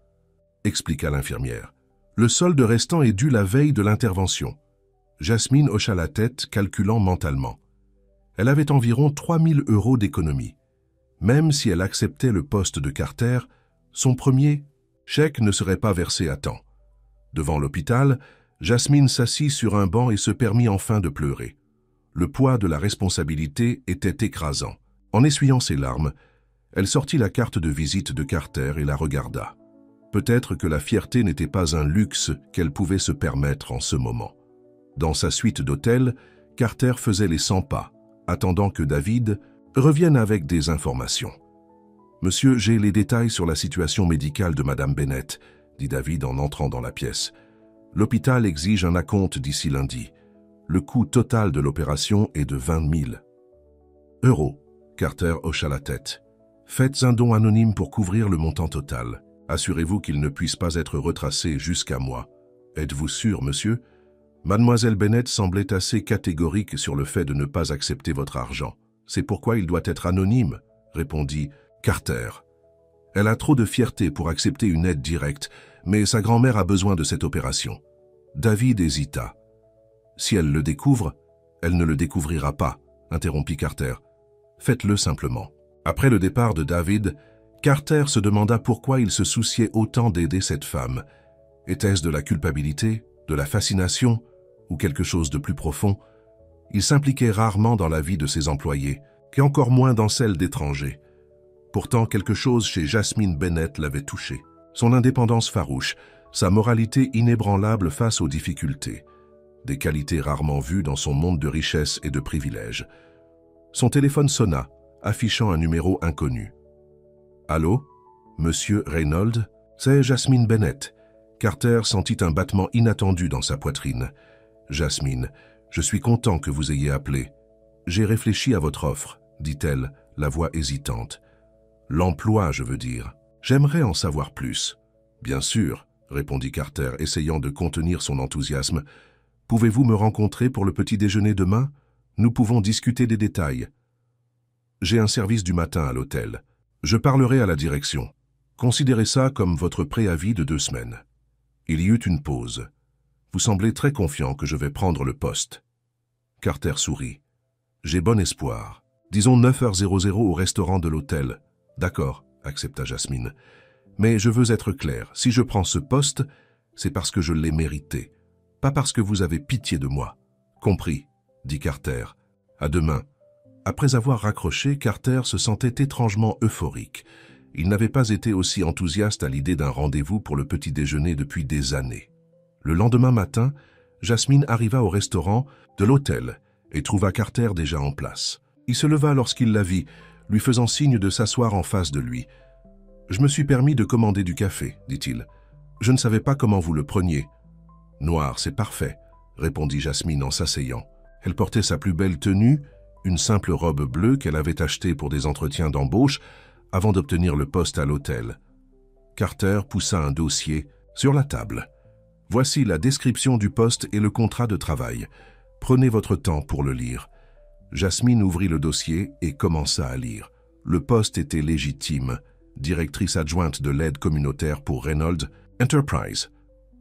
expliqua l'infirmière. « Le solde restant est dû la veille de l'intervention. » Jasmine hocha la tête, calculant mentalement. Elle avait environ 3 000 € d'économie. Même si elle acceptait le poste de Carter, son premier chèque ne serait pas versé à temps. Devant l'hôpital, Jasmine s'assit sur un banc et se permit enfin de pleurer. Le poids de la responsabilité était écrasant. En essuyant ses larmes, elle sortit la carte de visite de Carter et la regarda. Peut-être que la fierté n'était pas un luxe qu'elle pouvait se permettre en ce moment. Dans sa suite d'hôtel, Carter faisait les 100 pas, attendant que David revienne avec des informations. « Monsieur, j'ai les détails sur la situation médicale de Madame Bennett, » dit David en entrant dans la pièce. « L'hôpital exige un acompte d'ici lundi. Le coût total de l'opération est de 20 000 €. Carter hocha la tête. « Faites un don anonyme pour couvrir le montant total. Assurez-vous qu'il ne puisse pas être retracé jusqu'à moi. Êtes-vous sûr, monsieur ?» Mademoiselle Bennett semblait assez catégorique sur le fait de ne pas accepter votre argent. « C'est pourquoi il doit être anonyme, » répondit Carter. « Elle a trop de fierté pour accepter une aide directe, mais sa grand-mère a besoin de cette opération. » David hésita. « Si elle le découvre, elle ne le découvrira pas, » interrompit Carter. « Faites-le simplement. » Après le départ de David, Carter se demanda pourquoi il se souciait autant d'aider cette femme. Était-ce de la culpabilité, de la fascination ou quelque chose de plus profond? Il s'impliquait rarement dans la vie de ses employés, et encore moins dans celle d'étrangers. Pourtant, quelque chose chez Jasmine Bennett l'avait touché. Son indépendance farouche, sa moralité inébranlable face aux difficultés. Des qualités rarement vues dans son monde de richesse et de privilèges. Son téléphone sonna, affichant un numéro inconnu. « Allô, Monsieur Reynolds, c'est Jasmine Bennett. » Carter sentit un battement inattendu dans sa poitrine. « Jasmine, je suis content que vous ayez appelé. J'ai réfléchi à votre offre, » dit-elle, la voix hésitante. « L'emploi, je veux dire. J'aimerais en savoir plus. »« Bien sûr, » répondit Carter, essayant de contenir son enthousiasme. « Pouvez-vous me rencontrer pour le petit déjeuner demain? Nous pouvons discuter des détails. J'ai un service du matin à l'hôtel. Je parlerai à la direction. Considérez ça comme votre préavis de 2 semaines. » Il y eut une pause. « Vous semblez très confiant que je vais prendre le poste. » Carter sourit. « J'ai bon espoir. Disons 9h00 au restaurant de l'hôtel. »« D'accord, » accepta Jasmine. « Mais je veux être clair, si je prends ce poste, c'est parce que je l'ai mérité, pas parce que vous avez pitié de moi. »« Compris, » dit Carter. « À demain. » Après avoir raccroché, Carter se sentait étrangement euphorique. Il n'avait pas été aussi enthousiaste à l'idée d'un rendez-vous pour le petit déjeuner depuis des années. Le lendemain matin, Jasmine arriva au restaurant de l'hôtel et trouva Carter déjà en place. Il se leva lorsqu'il la vit, lui faisant signe de s'asseoir en face de lui. « Je me suis permis de commander du café, dit-il. Je ne savais pas comment vous le preniez. »« Noir, c'est parfait, » répondit Jasmine en s'asseyant. Elle portait sa plus belle tenue, une simple robe bleue qu'elle avait achetée pour des entretiens d'embauche avant d'obtenir le poste à l'hôtel. Carter poussa un dossier sur la table. « Voici la description du poste et le contrat de travail. Prenez votre temps pour le lire. » Jasmine ouvrit le dossier et commença à lire. Le poste était légitime, directrice adjointe de l'aide communautaire pour Reynolds Enterprise.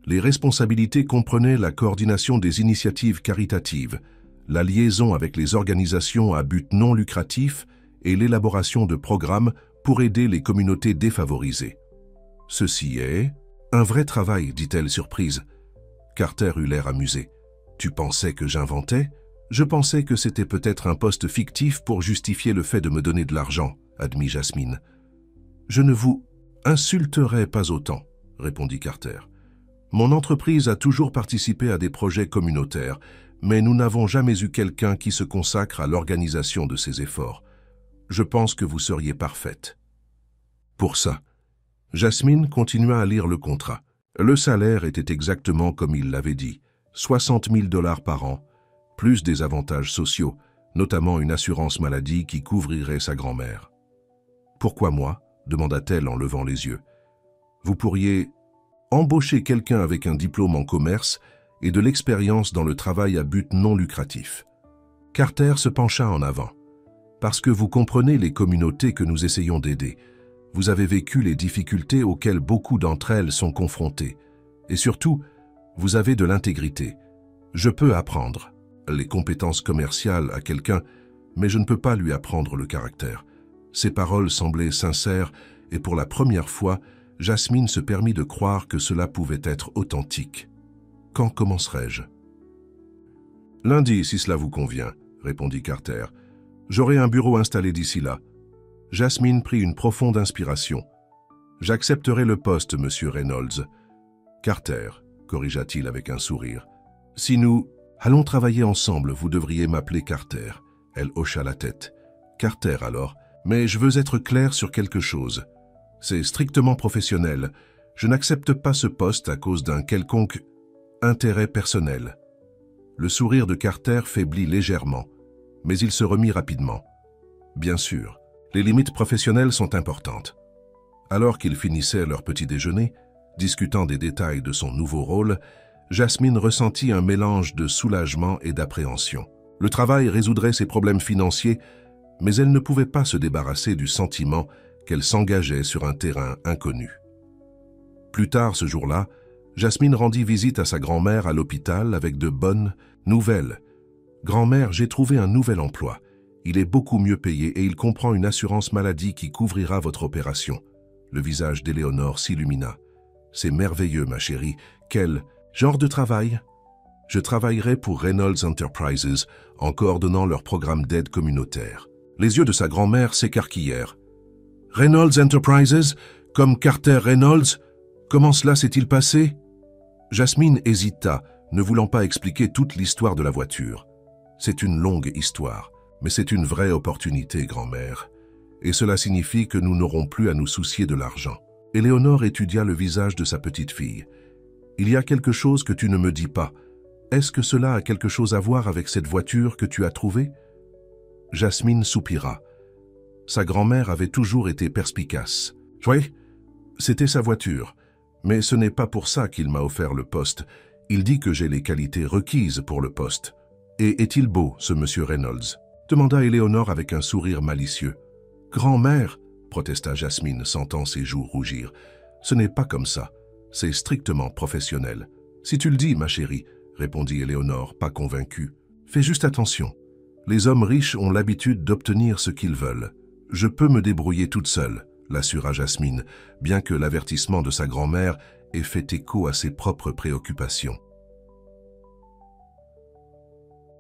Les responsabilités comprenaient la coordination des initiatives caritatives, la liaison avec les organisations à but non lucratif et l'élaboration de programmes pour aider les communautés défavorisées. « Ceci est un vrai travail, dit-elle surprise. Carter eut l'air amusé. « Tu pensais que j'inventais ? Je pensais que c'était peut-être un poste fictif pour justifier le fait de me donner de l'argent, admit Jasmine. Je ne vous insulterai pas autant, répondit Carter. Mon entreprise a toujours participé à des projets communautaires, mais nous n'avons jamais eu quelqu'un qui se consacre à l'organisation de ces efforts. Je pense que vous seriez parfaite. Pour ça, Jasmine continua à lire le contrat. Le salaire était exactement comme il l'avait dit, 60 000 $ par an, plus des avantages sociaux, notamment une assurance maladie qui couvrirait sa grand-mère. « Pourquoi moi ?» demanda-t-elle en levant les yeux. « Vous pourriez embaucher quelqu'un avec un diplôme en commerce et de l'expérience dans le travail à but non lucratif. » Carter se pencha en avant. « Parce que vous comprenez les communautés que nous essayons d'aider. Vous avez vécu les difficultés auxquelles beaucoup d'entre elles sont confrontées. Et surtout, vous avez de l'intégrité. Je peux apprendre les compétences commerciales à quelqu'un, mais je ne peux pas lui apprendre le caractère. » Ses paroles semblaient sincères et pour la première fois, Jasmine se permit de croire que cela pouvait être authentique. « Quand commencerai-je »« Lundi, si cela vous convient, » répondit Carter. « J'aurai un bureau installé d'ici là. » Jasmine prit une profonde inspiration. « J'accepterai le poste, monsieur Reynolds. »« Carter, » corrigea-t-il avec un sourire. « Si nous allons travailler ensemble, vous devriez m'appeler Carter. » Elle hocha la tête. « Carter, alors. Mais je veux être clair sur quelque chose. C'est strictement professionnel. Je n'accepte pas ce poste à cause d'un quelconque intérêt personnel. » Le sourire de Carter faiblit légèrement, mais il se remit rapidement. « Bien sûr, les limites professionnelles sont importantes. » Alors qu'ils finissaient leur petit déjeuner, discutant des détails de son nouveau rôle, Jasmine ressentit un mélange de soulagement et d'appréhension. Le travail résoudrait ses problèmes financiers, mais elle ne pouvait pas se débarrasser du sentiment qu'elle s'engageait sur un terrain inconnu. Plus tard ce jour-là, Jasmine rendit visite à sa grand-mère à l'hôpital avec de bonnes nouvelles. « Grand-mère, j'ai trouvé un nouvel emploi. Il est beaucoup mieux payé et il comprend une assurance maladie qui couvrira votre opération. » Le visage d'Éléonore s'illumina. « C'est merveilleux, ma chérie. Quel genre de travail ?» « Je travaillerai pour Reynolds Enterprises en coordonnant leur programme d'aide communautaire. » Les yeux de sa grand-mère s'écarquillèrent. « Reynolds Enterprises, comme Carter Reynolds, comment cela s'est-il passé ?» Jasmine hésita, ne voulant pas expliquer toute l'histoire de la voiture. « C'est une longue histoire, mais c'est une vraie opportunité, grand-mère. Et cela signifie que nous n'aurons plus à nous soucier de l'argent. » Éléonore étudia le visage de sa petite fille. « Il y a quelque chose que tu ne me dis pas. Est-ce que cela a quelque chose à voir avec cette voiture que tu as trouvée ?» Jasmine soupira. Sa grand-mère avait toujours été perspicace. « Oui, c'était sa voiture, mais ce n'est pas pour ça qu'il m'a offert le poste. Il dit que j'ai les qualités requises pour le poste. Et est-il beau, ce monsieur Reynolds ?» demanda Éléonore avec un sourire malicieux. « Grand-mère » protesta Jasmine, sentant ses joues rougir. « Ce n'est pas comme ça. C'est strictement professionnel. »« Si tu le dis, ma chérie, » répondit Éléonore, pas convaincue. « Fais juste attention. Les hommes riches ont l'habitude d'obtenir ce qu'ils veulent. Je peux me débrouiller toute seule, » l'assura Jasmine, bien que l'avertissement de sa grand-mère ait fait écho à ses propres préoccupations.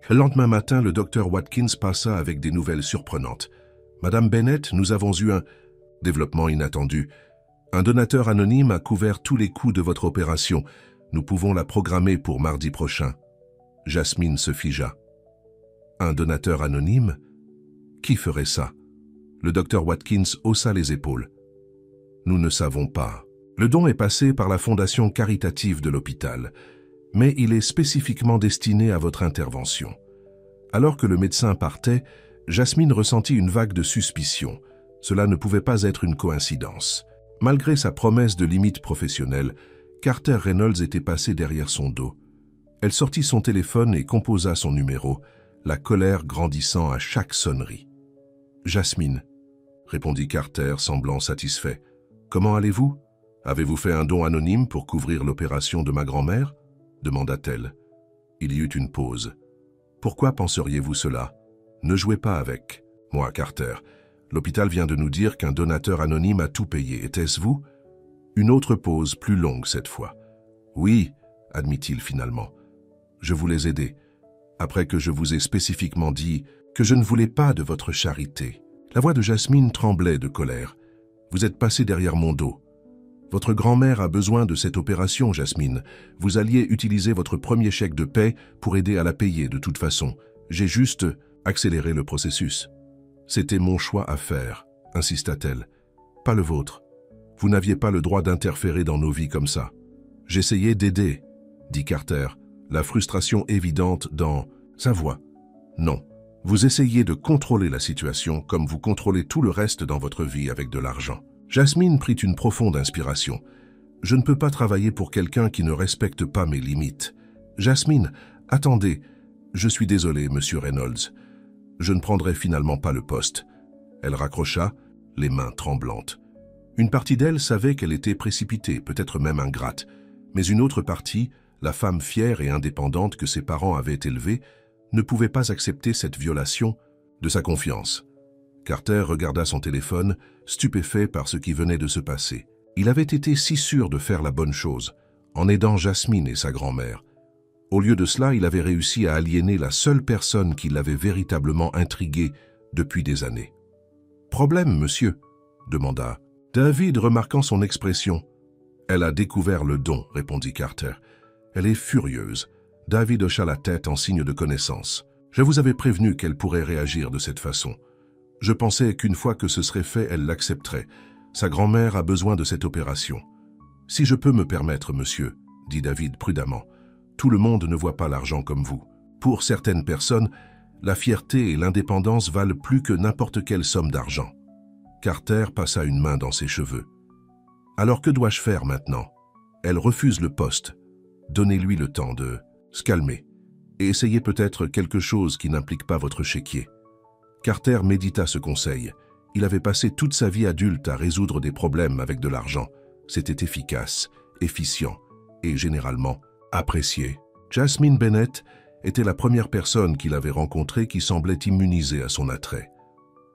Le lendemain matin, le docteur Watkins passa avec des nouvelles surprenantes. « Madame Bennett, nous avons eu un développement inattendu. Un donateur anonyme a couvert tous les coûts de votre opération. Nous pouvons la programmer pour mardi prochain. » Jasmine se figea. « Un donateur anonyme ? Qui ferait ça ?» Le docteur Watkins haussa les épaules. Nous ne savons pas. Le don est passé par la fondation caritative de l'hôpital, mais il est spécifiquement destiné à votre intervention. Alors que le médecin partait, Jasmine ressentit une vague de suspicion. Cela ne pouvait pas être une coïncidence. Malgré sa promesse de limite professionnelle, Carter Reynolds était passé derrière son dos. Elle sortit son téléphone et composa son numéro, la colère grandissant à chaque sonnerie. « Jasmine, » répondit Carter, semblant satisfait. « Comment allez-vous? Avez-vous fait un don anonyme pour couvrir l'opération de ma grand-mère » demanda-t-elle. Il y eut une pause. « Pourquoi penseriez-vous cela? Ne jouez pas avec. Moi, Carter. L'hôpital vient de nous dire qu'un donateur anonyme a tout payé. Était-ce vous » Une autre pause, plus longue cette fois. « Oui, » admit-il finalement. « Je voulais aider. Après que je vous ai spécifiquement dit que je ne voulais pas de votre charité. » La voix de Jasmine tremblait de colère. « Vous êtes passé derrière mon dos. Votre grand-mère a besoin de cette opération, Jasmine. Vous alliez utiliser votre premier chèque de paie pour aider à la payer de toute façon. J'ai juste accéléré le processus. » « C'était mon choix à faire, » insista-t-elle. « Pas le vôtre. Vous n'aviez pas le droit d'interférer dans nos vies comme ça. »« J'essayais d'aider, » dit Carter, la frustration évidente dans sa voix. « Non, vous essayez de contrôler la situation comme vous contrôlez tout le reste dans votre vie avec de l'argent. » Jasmine prit une profonde inspiration. « Je ne peux pas travailler pour quelqu'un qui ne respecte pas mes limites. »« Jasmine, attendez. Je suis désolé, monsieur Reynolds. Je ne prendrai finalement pas le poste. » Elle raccrocha, les mains tremblantes. Une partie d'elle savait qu'elle était précipitée, peut-être même ingrate, mais une autre partie, la femme fière et indépendante que ses parents avaient élevée, ne pouvait pas accepter cette violation de sa confiance. Carter regarda son téléphone, stupéfait par ce qui venait de se passer. Il avait été si sûr de faire la bonne chose, en aidant Jasmine et sa grand-mère. Au lieu de cela, il avait réussi à aliéner la seule personne qui l'avait véritablement intrigué depuis des années. « Problème, monsieur ?» demanda David, remarquant son expression. « Elle a découvert le don, » répondit Carter. « Elle est furieuse. » David hocha la tête en signe de connaissance. « Je vous avais prévenu qu'elle pourrait réagir de cette façon. Je pensais qu'une fois que ce serait fait, elle l'accepterait. Sa grand-mère a besoin de cette opération. »« Si je peux me permettre, monsieur, » dit David prudemment. Tout le monde ne voit pas l'argent comme vous. Pour certaines personnes, la fierté et l'indépendance valent plus que n'importe quelle somme d'argent. Carter passa une main dans ses cheveux. Alors que dois-je faire maintenant? Elle refuse le poste. Donnez-lui le temps de se calmer et essayez peut-être quelque chose qui n'implique pas votre chéquier. Carter médita ce conseil. Il avait passé toute sa vie adulte à résoudre des problèmes avec de l'argent. C'était efficace, efficient et généralement apprécié. Jasmine Bennett était la première personne qu'il avait rencontrée qui semblait immunisée à son attrait.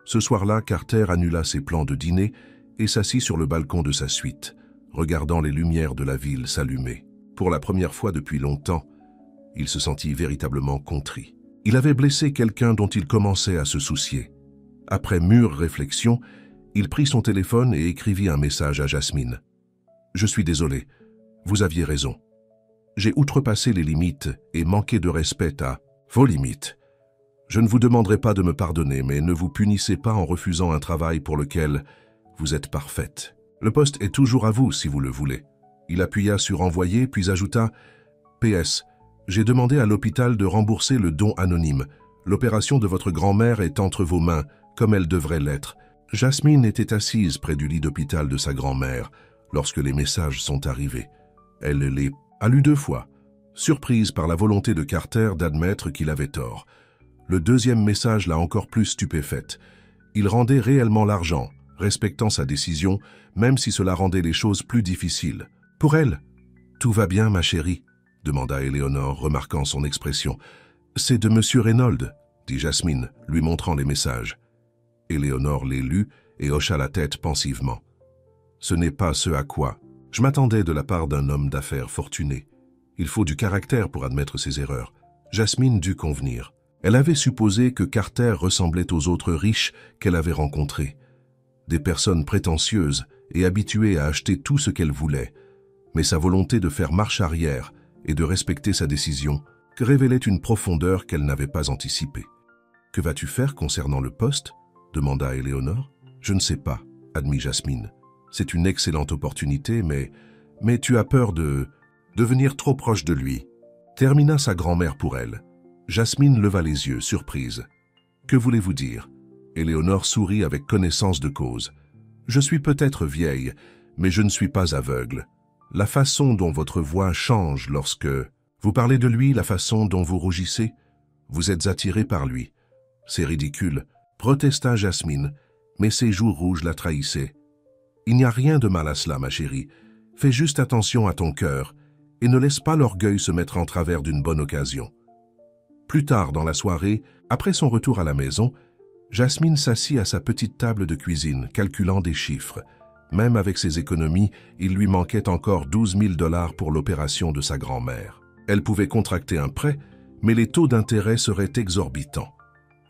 Ce soir-là, Carter annula ses plans de dîner et s'assit sur le balcon de sa suite, regardant les lumières de la ville s'allumer. Pour la première fois depuis longtemps, il se sentit véritablement contrit. Il avait blessé quelqu'un dont il commençait à se soucier. Après mûre réflexion, il prit son téléphone et écrivit un message à Jasmine. « Je suis désolé, vous aviez raison. J'ai outrepassé les limites et manqué de respect à vos limites. Je ne vous demanderai pas de me pardonner, mais ne vous punissez pas en refusant un travail pour lequel vous êtes parfaite. Le poste est toujours à vous si vous le voulez. » Il appuya sur « Envoyer » puis ajouta « PS, j'ai demandé à l'hôpital de rembourser le don anonyme. L'opération de votre grand-mère est entre vos mains, comme elle devrait l'être. » Jasmine était assise près du lit d'hôpital de sa grand-mère lorsque les messages sont arrivés. Elle les a lus 2 fois, surprise par la volonté de Carter d'admettre qu'il avait tort. Le deuxième message l'a encore plus stupéfaite. Il rendait réellement l'argent, respectant sa décision, même si cela rendait les choses plus difficiles. Pour elle, « Tout va bien, ma chérie ?» demanda Éléonore, remarquant son expression. « C'est de Monsieur Reynolds, » dit Jasmine, lui montrant les messages. Éléonore les lut et hocha la tête pensivement. « Ce n'est pas ce à quoi je m'attendais de la part d'un homme d'affaires fortuné. Il faut du caractère pour admettre ses erreurs. » Jasmine dut convenir. Elle avait supposé que Carter ressemblait aux autres riches qu'elle avait rencontrés. Des personnes prétentieuses et habituées à acheter tout ce qu'elle voulait. Mais sa volonté de faire marche arrière et de respecter sa décision révélait une profondeur qu'elle n'avait pas anticipée. « Que vas-tu faire concernant le poste ?» demanda Éléonore. Je ne sais pas, admit Jasmine. C'est une excellente opportunité, mais tu as peur de devenir trop proche de lui. Termina sa grand-mère pour elle. Jasmine leva les yeux, surprise. Que voulez-vous dire? Éléonore sourit avec connaissance de cause. Je suis peut-être vieille, mais je ne suis pas aveugle. La façon dont votre voix change lorsque vous parlez de lui, la façon dont vous rougissez, vous êtes attiré par lui. C'est ridicule, protesta Jasmine, mais ses joues rouges la trahissaient. Il n'y a rien de mal à cela, ma chérie. Fais juste attention à ton cœur et ne laisse pas l'orgueil se mettre en travers d'une bonne occasion. Plus tard dans la soirée, après son retour à la maison, Jasmine s'assit à sa petite table de cuisine, calculant des chiffres. Même avec ses économies, il lui manquait encore 12 000 $ pour l'opération de sa grand-mère. Elle pouvait contracter un prêt, mais les taux d'intérêt seraient exorbitants.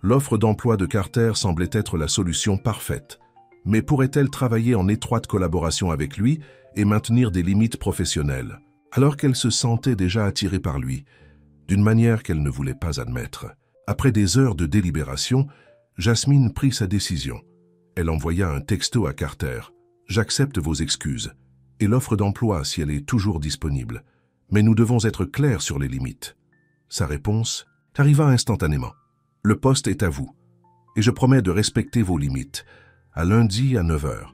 L'offre d'emploi de Carter semblait être la solution parfaite. Mais pourrait-elle travailler en étroite collaboration avec lui et maintenir des limites professionnelles, alors qu'elle se sentait déjà attirée par lui, d'une manière qu'elle ne voulait pas admettre? Après des heures de délibération, Jasmine prit sa décision. Elle envoya un texto à Carter. « J'accepte vos excuses et l'offre d'emploi si elle est toujours disponible, mais nous devons être clairs sur les limites. » Sa réponse arriva instantanément. « Le poste est à vous, et je promets de respecter vos limites. À lundi à 9 h. »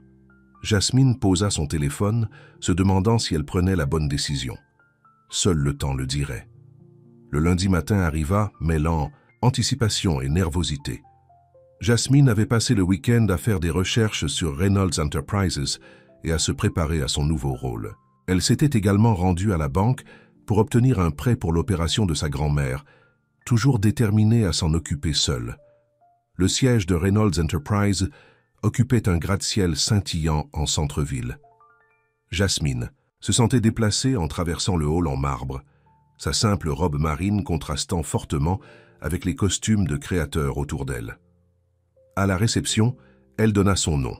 Jasmine posa son téléphone, se demandant si elle prenait la bonne décision. Seul le temps le dirait. Le lundi matin arriva, mêlant anticipation et nervosité. Jasmine avait passé le week-end à faire des recherches sur Reynolds Enterprises et à se préparer à son nouveau rôle. Elle s'était également rendue à la banque pour obtenir un prêt pour l'opération de sa grand-mère, toujours déterminée à s'en occuper seule. Le siège de Reynolds Enterprises occupait un gratte-ciel scintillant en centre-ville. Jasmine se sentait déplacée en traversant le hall en marbre, sa simple robe marine contrastant fortement avec les costumes de créateurs autour d'elle. À la réception, elle donna son nom.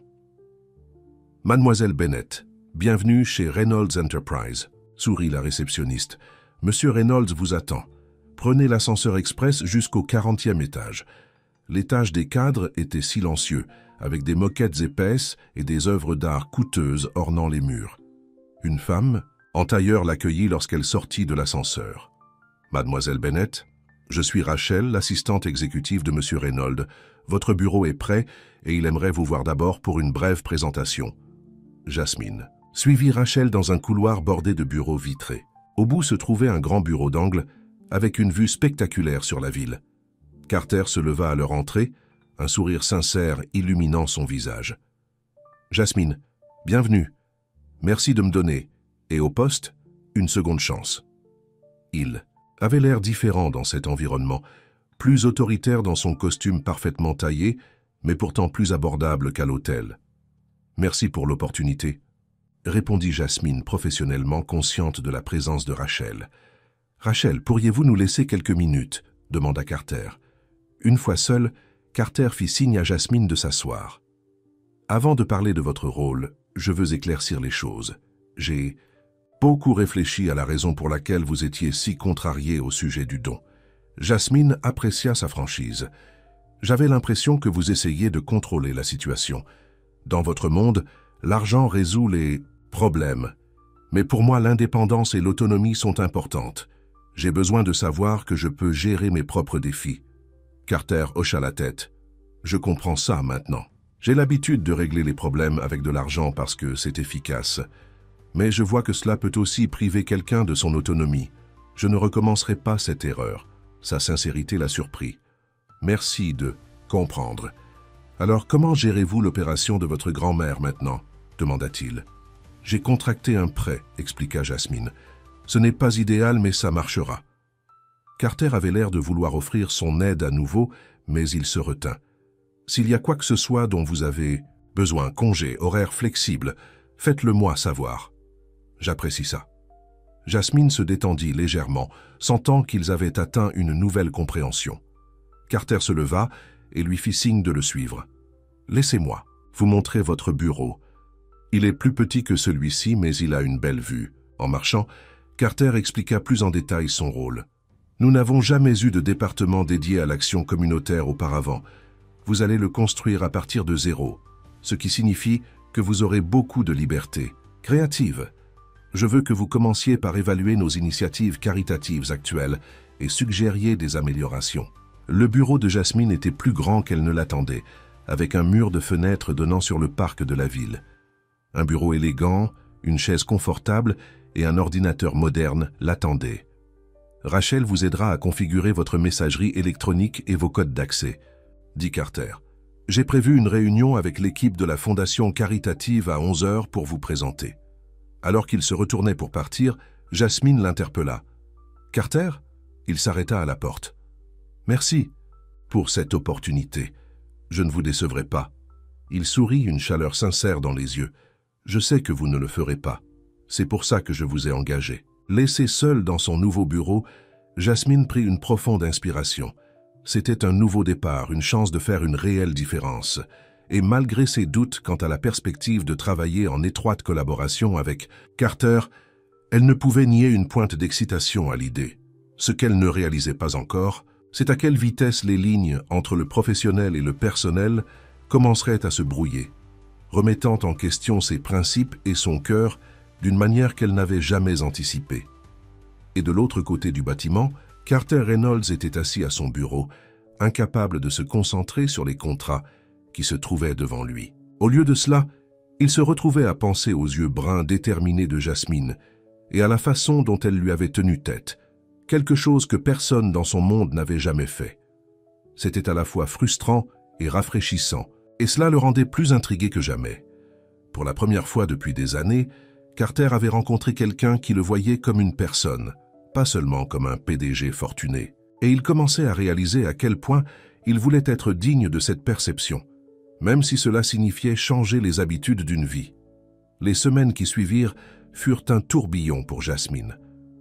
« Mademoiselle Bennett, bienvenue chez Reynolds Enterprise », sourit la réceptionniste. « Monsieur Reynolds vous attend. Prenez l'ascenseur express jusqu'au 40e étage. » L'étage des cadres était silencieux, avec des moquettes épaisses et des œuvres d'art coûteuses ornant les murs. Une femme, en tailleur, l'accueillit lorsqu'elle sortit de l'ascenseur. « Mademoiselle Bennett, je suis Rachel, l'assistante exécutive de Monsieur Reynolds. Votre bureau est prêt et il aimerait vous voir d'abord pour une brève présentation. » Jasmine suivit Rachel dans un couloir bordé de bureaux vitrés. Au bout se trouvait un grand bureau d'angle avec une vue spectaculaire sur la ville. Carter se leva à leur entrée, un sourire sincère illuminant son visage. « Jasmine, bienvenue. Merci de me donner, et au poste, une seconde chance. » Il avait l'air différent dans cet environnement, plus autoritaire dans son costume parfaitement taillé, mais pourtant plus abordable qu'à l'hôtel. « Merci pour l'opportunité, » répondit Jasmine professionnellement consciente de la présence de Rachel. « Rachel, pourriez-vous nous laisser quelques minutes ?» demanda Carter. Une fois seul, Carter fit signe à Jasmine de s'asseoir. « Avant de parler de votre rôle, je veux éclaircir les choses. J'ai beaucoup réfléchi à la raison pour laquelle vous étiez si contrarié au sujet du don. » Jasmine apprécia sa franchise. « J'avais l'impression que vous essayiez de contrôler la situation. Dans votre monde, l'argent résout les problèmes. Mais pour moi, l'indépendance et l'autonomie sont importantes. J'ai besoin de savoir que je peux gérer mes propres défis. » Carter hocha la tête. « Je comprends ça maintenant. J'ai l'habitude de régler les problèmes avec de l'argent parce que c'est efficace. Mais je vois que cela peut aussi priver quelqu'un de son autonomie. Je ne recommencerai pas cette erreur. » Sa sincérité l'a surpris. « Merci de comprendre. Alors comment gérez-vous l'opération de votre grand-mère maintenant ?» demanda-t-il. « J'ai contracté un prêt, » expliqua Jasmine. « Ce n'est pas idéal, mais ça marchera. » Carter avait l'air de vouloir offrir son aide à nouveau, mais il se retint. « S'il y a quoi que ce soit dont vous avez besoin, congé, horaire flexible, faites-le-moi savoir. J'apprécie ça. » Jasmine se détendit légèrement, sentant qu'ils avaient atteint une nouvelle compréhension. Carter se leva et lui fit signe de le suivre. « Laissez-moi vous montrer votre bureau. Il est plus petit que celui-ci, mais il a une belle vue. » En marchant, Carter expliqua plus en détail son rôle. « Nous n'avons jamais eu de département dédié à l'action communautaire auparavant. Vous allez le construire à partir de zéro. ce qui signifie que vous aurez beaucoup de liberté créative. Je veux que vous commenciez par évaluer nos initiatives caritatives actuelles et suggériez des améliorations. Le bureau de Jasmine était plus grand qu'elle ne l'attendait, avec un mur de fenêtres donnant sur le parc de la ville. Un bureau élégant, une chaise confortable et un ordinateur moderne l'attendaient. Rachel vous aidera à configurer votre messagerie électronique et vos codes d'accès, dit Carter. J'ai prévu une réunion avec l'équipe de la fondation caritative à 11 h pour vous présenter. Alors qu'il se retournait pour partir, Jasmine l'interpella. « Carter ?» Il s'arrêta à la porte. « Merci pour cette opportunité. Je ne vous décevrai pas. » Il sourit, une chaleur sincère dans les yeux. « Je sais que vous ne le ferez pas. C'est pour ça que je vous ai engagé. » Laissée seule dans son nouveau bureau, Jasmine prit une profonde inspiration. C'était un nouveau départ, une chance de faire une réelle différence. Et malgré ses doutes quant à la perspective de travailler en étroite collaboration avec Carter, elle ne pouvait nier une pointe d'excitation à l'idée. Ce qu'elle ne réalisait pas encore, c'est à quelle vitesse les lignes entre le professionnel et le personnel commenceraient à se brouiller, remettant en question ses principes et son cœur d'une manière qu'elle n'avait jamais anticipée. Et de l'autre côté du bâtiment, Carter Reynolds était assis à son bureau, incapable de se concentrer sur les contrats qui se trouvaient devant lui. Au lieu de cela, il se retrouvait à penser aux yeux bruns déterminés de Jasmine et à la façon dont elle lui avait tenu tête, quelque chose que personne dans son monde n'avait jamais fait. C'était à la fois frustrant et rafraîchissant, et cela le rendait plus intrigué que jamais. Pour la première fois depuis des années, Carter avait rencontré quelqu'un qui le voyait comme une personne, pas seulement comme un PDG fortuné. Et il commençait à réaliser à quel point il voulait être digne de cette perception, même si cela signifiait changer les habitudes d'une vie. Les semaines qui suivirent furent un tourbillon pour Jasmine.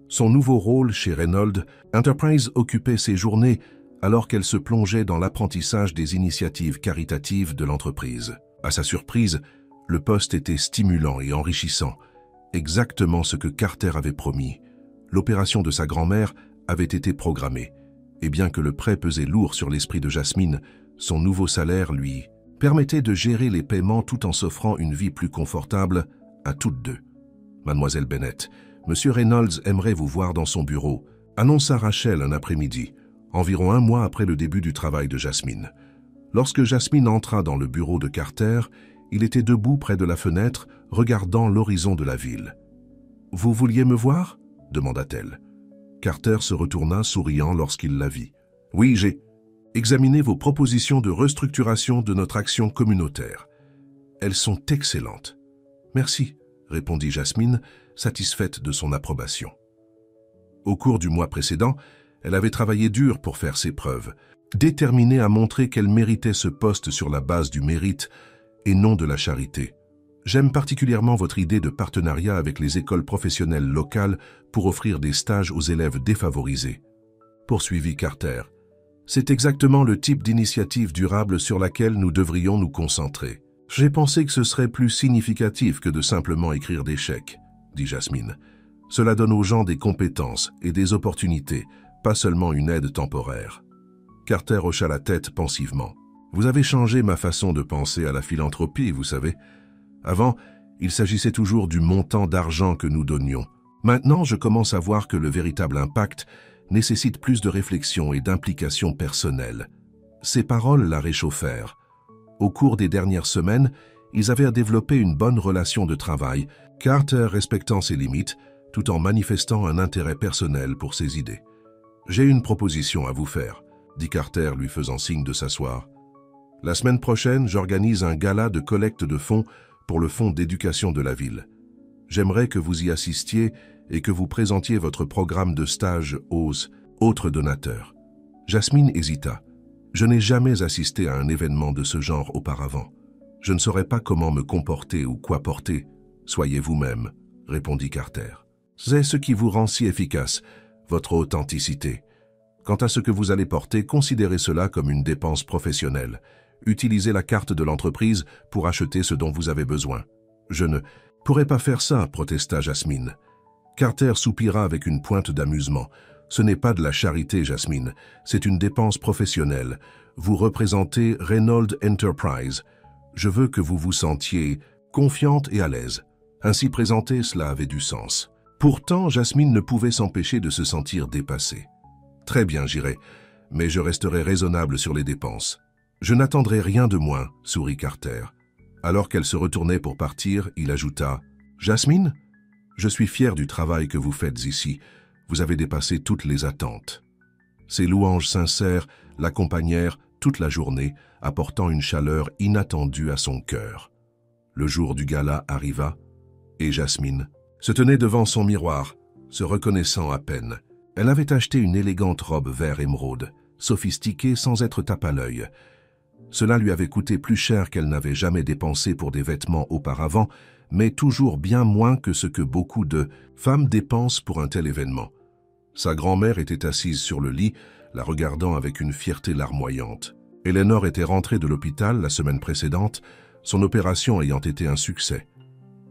Son nouveau rôle chez Reynolds Enterprise occupait ses journées alors qu'elle se plongeait dans l'apprentissage des initiatives caritatives de l'entreprise. À sa surprise, le poste était stimulant et enrichissant, exactement ce que Carter avait promis. L'opération de sa grand-mère avait été programmée, et bien que le prêt pesait lourd sur l'esprit de Jasmine, son nouveau salaire, lui, permettait de gérer les paiements tout en s'offrant une vie plus confortable à toutes deux. « Mademoiselle Bennett, Monsieur Reynolds aimerait vous voir dans son bureau », annonça Rachel un après-midi, environ un mois après le début du travail de Jasmine. Lorsque Jasmine entra dans le bureau de Carter, il était debout près de la fenêtre, regardant l'horizon de la ville. « Vous vouliez me voir ?» demanda-t-elle. Carter se retourna souriant lorsqu'il la vit. « Oui, j'ai examiné vos propositions de restructuration de notre action communautaire. Elles sont excellentes. »« Merci », répondit Jasmine, satisfaite de son approbation. Au cours du mois précédent, elle avait travaillé dur pour faire ses preuves, déterminée à montrer qu'elle méritait ce poste sur la base du mérite et non de la charité. J'aime particulièrement votre idée de partenariat avec les écoles professionnelles locales pour offrir des stages aux élèves défavorisés. Poursuivit Carter. C'est exactement le type d'initiative durable sur laquelle nous devrions nous concentrer. J'ai pensé que ce serait plus significatif que de simplement écrire des chèques, dit Jasmine. Cela donne aux gens des compétences et des opportunités, pas seulement une aide temporaire. Carter hocha la tête pensivement. Vous avez changé ma façon de penser à la philanthropie, vous savez. Avant, il s'agissait toujours du montant d'argent que nous donnions. Maintenant, je commence à voir que le véritable impact nécessite plus de réflexion et d'implication personnelle. Ces paroles la réchauffèrent. Au cours des dernières semaines, ils avaient développé une bonne relation de travail, Carter respectant ses limites, tout en manifestant un intérêt personnel pour ses idées. « J'ai une proposition à vous faire », dit Carter lui faisant signe de s'asseoir. « La semaine prochaine, j'organise un gala de collecte de fonds pour le fonds d'éducation de la ville. J'aimerais que vous y assistiez et que vous présentiez votre programme de stage aux autres donateurs. » Jasmine hésita. « Je n'ai jamais assisté à un événement de ce genre auparavant. Je ne saurais pas comment me comporter ou quoi porter. Soyez vous-même, » répondit Carter. « C'est ce qui vous rend si efficace, votre authenticité. Quant à ce que vous allez porter, considérez cela comme une dépense professionnelle. Utilisez la carte de l'entreprise pour acheter ce dont vous avez besoin. »« Je ne pourrais pas faire ça, » protesta Jasmine. Carter soupira avec une pointe d'amusement. « Ce n'est pas de la charité, Jasmine, c'est une dépense professionnelle. Vous représentez Reynolds Enterprise. Je veux que vous vous sentiez confiante et à l'aise. Ainsi présenté, cela avait du sens. Pourtant, Jasmine ne pouvait s'empêcher de se sentir dépassée. Très bien, j'irai, mais je resterai raisonnable sur les dépenses. Je n'attendrai rien de moins, sourit Carter. Alors qu'elle se retournait pour partir, il ajouta « Jasmine, je suis fier du travail que vous faites ici. Vous avez dépassé toutes les attentes. » Ces louanges sincères l'accompagnèrent toute la journée, apportant une chaleur inattendue à son cœur. Le jour du gala arriva, et Jasmine se tenait devant son miroir, se reconnaissant à peine. Elle avait acheté une élégante robe vert émeraude, sophistiquée sans être tape à l'œil. Cela lui avait coûté plus cher qu'elle n'avait jamais dépensé pour des vêtements auparavant, mais toujours bien moins que ce que beaucoup de femmes dépensent pour un tel événement. Sa grand-mère était assise sur le lit, la regardant avec une fierté larmoyante. Eleanor était rentrée de l'hôpital la semaine précédente, son opération ayant été un succès.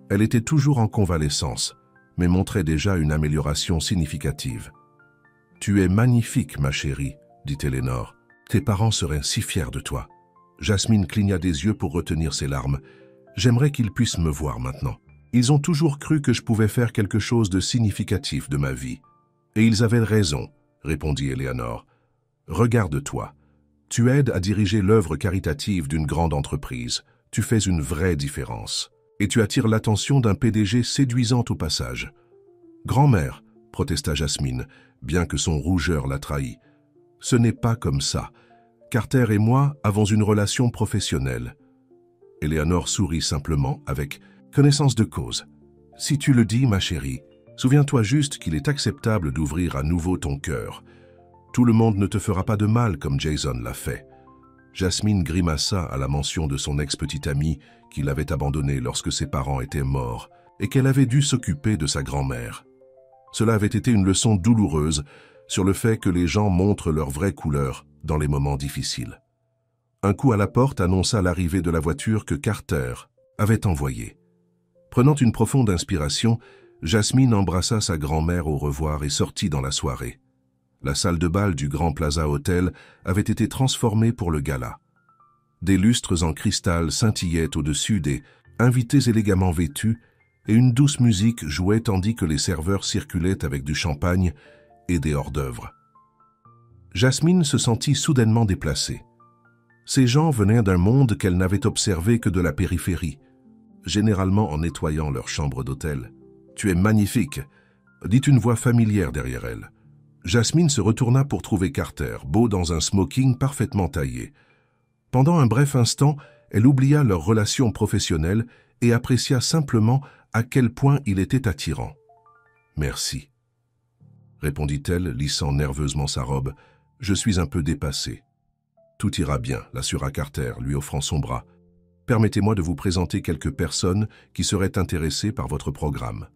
Elle était toujours en convalescence, mais montrait déjà une amélioration significative. « Tu es magnifique, ma chérie, » dit Eleanor. « Tes parents seraient si fiers de toi. » Jasmine cligna des yeux pour retenir ses larmes. « J'aimerais qu'ils puissent me voir maintenant. Ils ont toujours cru que je pouvais faire quelque chose de significatif de ma vie. » « Et ils avaient raison, » répondit Eleanor. « Regarde-toi. Tu aides à diriger l'œuvre caritative d'une grande entreprise. Tu fais une vraie différence. Et tu attires l'attention d'un PDG séduisant au passage. »« Grand-mère, » protesta Jasmine, bien que son rougeur la trahît. « Ce n'est pas comme ça. Carter et moi avons une relation professionnelle. » Eleanor sourit simplement avec connaissance de cause. « Si tu le dis, ma chérie, souviens-toi juste qu'il est acceptable d'ouvrir à nouveau ton cœur. Tout le monde ne te fera pas de mal comme Jason l'a fait. » Jasmine grimaça à la mention de son ex-petite amie qui l'avait abandonnée lorsque ses parents étaient morts et qu'elle avait dû s'occuper de sa grand-mère. Cela avait été une leçon douloureuse sur le fait que les gens montrent leur vraie couleur dans les moments difficiles. Un coup à la porte annonça l'arrivée de la voiture que Carter avait envoyée. Prenant une profonde inspiration, Jasmine embrassa sa grand-mère au revoir et sortit dans la soirée. La salle de bal du Grand Plaza Hotel avait été transformée pour le gala. Des lustres en cristal scintillaient au-dessus des invités élégamment vêtus et une douce musique jouait tandis que les serveurs circulaient avec du champagne et des hors-d'œuvre. Jasmine se sentit soudainement déplacée. Ces gens venaient d'un monde qu'elle n'avait observé que de la périphérie, généralement en nettoyant leur chambre d'hôtel. « Tu es magnifique !» dit une voix familière derrière elle. Jasmine se retourna pour trouver Carter, beau dans un smoking parfaitement taillé. Pendant un bref instant, elle oublia leur relation professionnelle et apprécia simplement à quel point il était attirant. « Merci, » répondit-elle, lissant nerveusement sa robe. « Je suis un peu dépassée. »« Tout ira bien, » l'assura Carter, lui offrant son bras. « Permettez-moi de vous présenter quelques personnes qui seraient intéressées par votre programme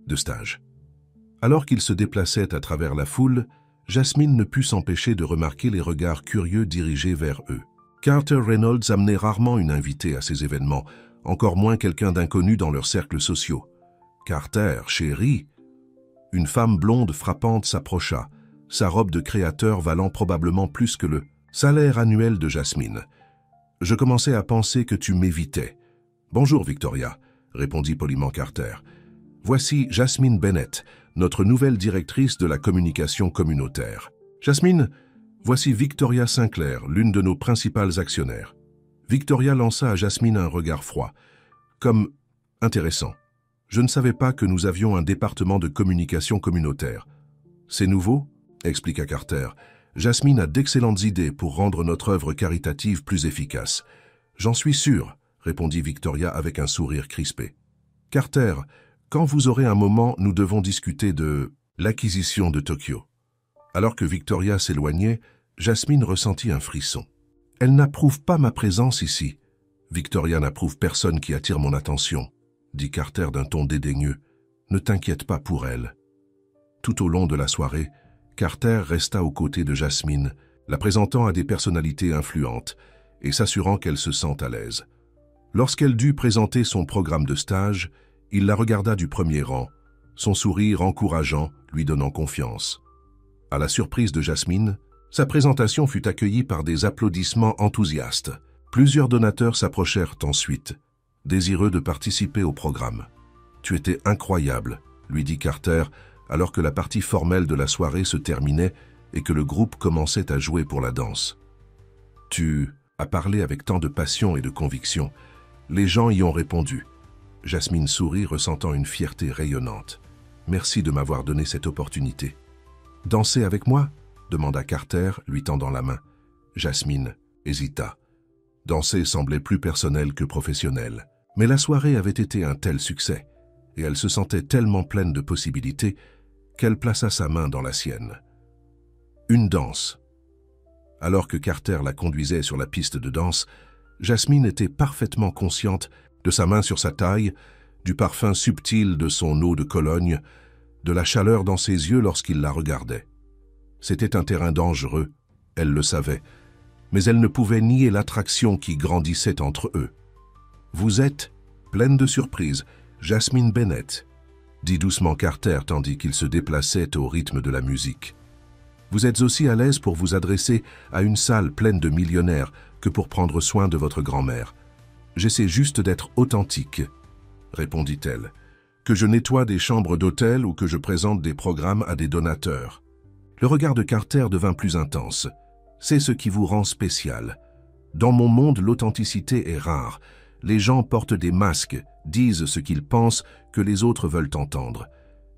de stage. » Alors qu'il se déplaçait à travers la foule, Jasmine ne put s'empêcher de remarquer les regards curieux dirigés vers eux. Carter Reynolds amenait rarement une invitée à ces événements, encore moins quelqu'un d'inconnu dans leurs cercles sociaux. « Carter, chérie !» Une femme blonde frappante s'approcha, sa robe de créateur valant probablement plus que le salaire annuel de Jasmine. « Je commençais à penser que tu m'évitais. »« Bonjour, Victoria, » répondit poliment Carter. « Voici Jasmine Bennett, notre nouvelle directrice de la communication communautaire. Jasmine, voici Victoria Sinclair, l'une de nos principales actionnaires. » Victoria lança à Jasmine un regard froid, comme « intéressant. Je ne savais pas que nous avions un département de communication communautaire. »« C'est nouveau ?» expliqua Carter. « Jasmine a d'excellentes idées pour rendre notre œuvre caritative plus efficace. »« J'en suis sûr, » répondit Victoria avec un sourire crispé. « Carter, quand vous aurez un moment, nous devons discuter de l'acquisition de Tokyo. » Alors que Victoria s'éloignait, Jasmine ressentit un frisson. « Elle n'approuve pas ma présence ici. »« Victoria n'approuve personne qui attire mon attention, » dit Carter d'un ton dédaigneux. « Ne t'inquiète pas pour elle. » Tout au long de la soirée, Carter resta aux côtés de Jasmine, la présentant à des personnalités influentes et s'assurant qu'elle se sente à l'aise. Lorsqu'elle dut présenter son programme de stage, il la regarda du premier rang, son sourire encourageant lui donnant confiance. À la surprise de Jasmine, sa présentation fut accueillie par des applaudissements enthousiastes. Plusieurs donateurs s'approchèrent ensuite, désireux de participer au programme. « Tu étais incroyable », lui dit Carter, alors que la partie formelle de la soirée se terminait et que le groupe commençait à jouer pour la danse. « Tu as parlé avec tant de passion et de conviction. Les gens y ont répondu. » Jasmine sourit, ressentant une fierté rayonnante. « Merci de m'avoir donné cette opportunité. »« Danser avec moi ?» demanda Carter, lui tendant la main. Jasmine hésita. Danser semblait plus personnel que professionnel. Mais la soirée avait été un tel succès, et elle se sentait tellement pleine de possibilités qu'elle plaça sa main dans la sienne. Une danse. Alors que Carter la conduisait sur la piste de danse, Jasmine était parfaitement consciente de sa main sur sa taille, du parfum subtil de son eau de Cologne, de la chaleur dans ses yeux lorsqu'il la regardait. C'était un terrain dangereux, elle le savait, mais elle ne pouvait nier l'attraction qui grandissait entre eux. « Vous êtes, pleine de surprises, Jasmine Bennett », dit doucement Carter tandis qu'il se déplaçait au rythme de la musique. « Vous êtes aussi à l'aise pour vous adresser à une salle pleine de millionnaires que pour prendre soin de votre grand-mère. J'essaie juste d'être authentique, » répondit-elle, « que je nettoie des chambres d'hôtel ou que je présente des programmes à des donateurs. » Le regard de Carter devint plus intense. « C'est ce qui vous rend spécial. Dans mon monde, l'authenticité est rare. Les gens portent des masques, disent ce qu'ils pensent que les autres veulent entendre.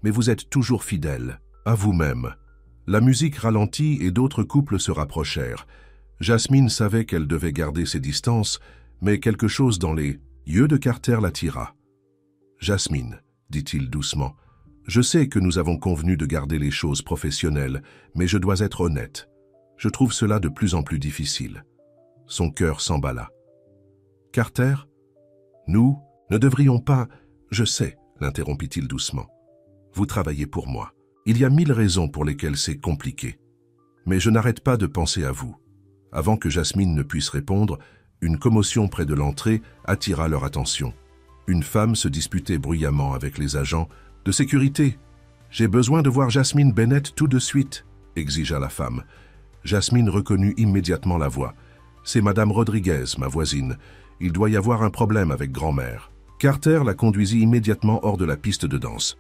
Mais vous êtes toujours fidèle, à vous-même. » La musique ralentit et d'autres couples se rapprochèrent. Jasmine savait qu'elle devait garder ses distances, mais quelque chose dans les yeux de Carter l'attira. « Jasmine, » dit-il doucement, « je sais que nous avons convenu de garder les choses professionnelles, mais je dois être honnête. Je trouve cela de plus en plus difficile. » Son cœur s'emballa. « Carter, nous ne devrions pas... » « Je sais, » l'interrompit-il doucement. « Vous travaillez pour moi. Il y a 1000 raisons pour lesquelles c'est compliqué. Mais je n'arrête pas de penser à vous. » Avant que Jasmine ne puisse répondre, une commotion près de l'entrée attira leur attention. Une femme se disputait bruyamment avec les agents de sécurité. « J'ai besoin de voir Jasmine Bennett tout de suite, » exigea la femme. Jasmine reconnut immédiatement la voix. « C'est Madame Rodriguez, ma voisine. Il doit y avoir un problème avec grand-mère. » Carter la conduisit immédiatement hors de la piste de danse.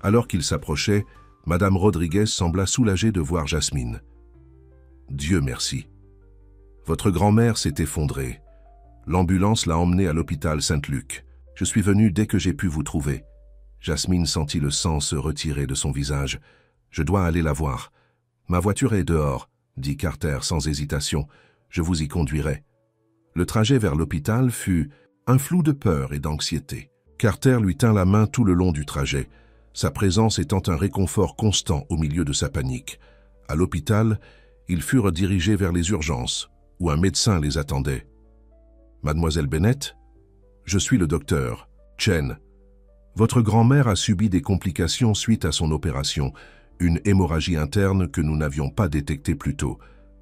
Alors qu'il s'approchait, Madame Rodriguez sembla soulagée de voir Jasmine. « Dieu merci. Votre grand-mère s'est effondrée. L'ambulance l'a emmenée à l'hôpital Saint-Luc. Je suis venu dès que j'ai pu vous trouver. » Jasmine sentit le sang se retirer de son visage. « Je dois aller la voir. »« Ma voiture est dehors, » dit Carter sans hésitation. « Je vous y conduirai. » Le trajet vers l'hôpital fut un flou de peur et d'anxiété. Carter lui tint la main tout le long du trajet, sa présence étant un réconfort constant au milieu de sa panique. À l'hôpital, ils furent dirigés vers les urgences, où un médecin les attendait. « Mademoiselle Bennett, je suis le docteur Chen. Votre grand-mère a subi des complications suite à son opération, une hémorragie interne que nous n'avions pas détectée plus tôt.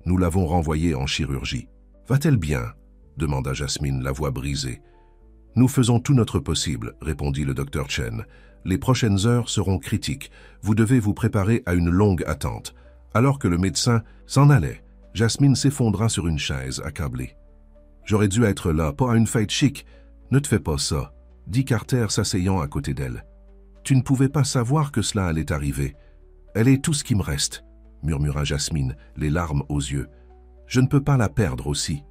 Nous l'avons renvoyée en chirurgie. Va-t-elle bien ?» demanda Jasmine, la voix brisée. « Nous faisons tout notre possible, » répondit le docteur Chen. « Les prochaines heures seront critiques. Vous devez vous préparer à une longue attente. » Alors que le médecin s'en allait, Jasmine s'effondra sur une chaise, accablée. « J'aurais dû être là, pas à une fête chic. Ne te fais pas ça, » dit Carter s'asseyant à côté d'elle. « Tu ne pouvais pas savoir que cela allait arriver. Elle est tout ce qui me reste, » murmura Jasmine, les larmes aux yeux. « Je ne peux pas la perdre aussi. »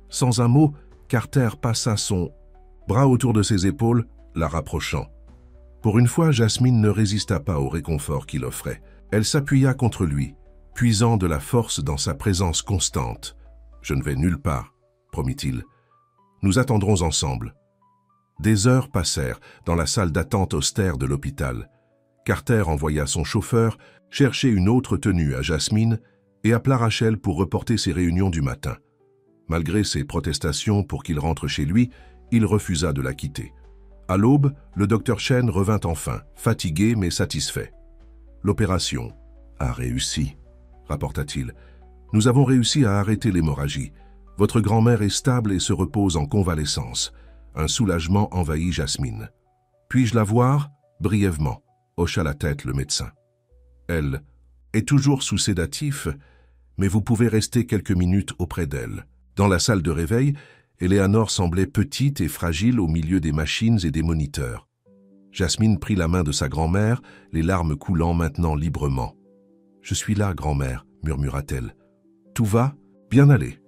Sans un mot, Carter passa son bras autour de ses épaules, la rapprochant. Pour une fois, Jasmine ne résista pas au réconfort qu'il offrait. Elle s'appuya contre lui, puisant de la force dans sa présence constante. « Je ne vais nulle part, » promit-il. « Nous attendrons ensemble. » Des heures passèrent dans la salle d'attente austère de l'hôpital. Carter envoya son chauffeur chercher une autre tenue à Jasmine et appela Rachel pour reporter ses réunions du matin. Malgré ses protestations pour qu'il rentre chez lui, il refusa de la quitter. À l'aube, le docteur Chen revint enfin, fatigué mais satisfait. « L'opération a réussi, » rapporta-t-il. « Nous avons réussi à arrêter l'hémorragie. Votre grand-mère est stable et se repose en convalescence. » Un soulagement envahit Jasmine. « Puis-je la voir ?» Brièvement, hocha la tête le médecin. « Elle est toujours sous sédatif, mais vous pouvez rester quelques minutes auprès d'elle. » Dans la salle de réveil, Eleanor semblait petite et fragile au milieu des machines et des moniteurs. Jasmine prit la main de sa grand-mère, les larmes coulant maintenant librement. « Je suis là, grand-mère, » murmura-t-elle. « Tout va? Bien allé. »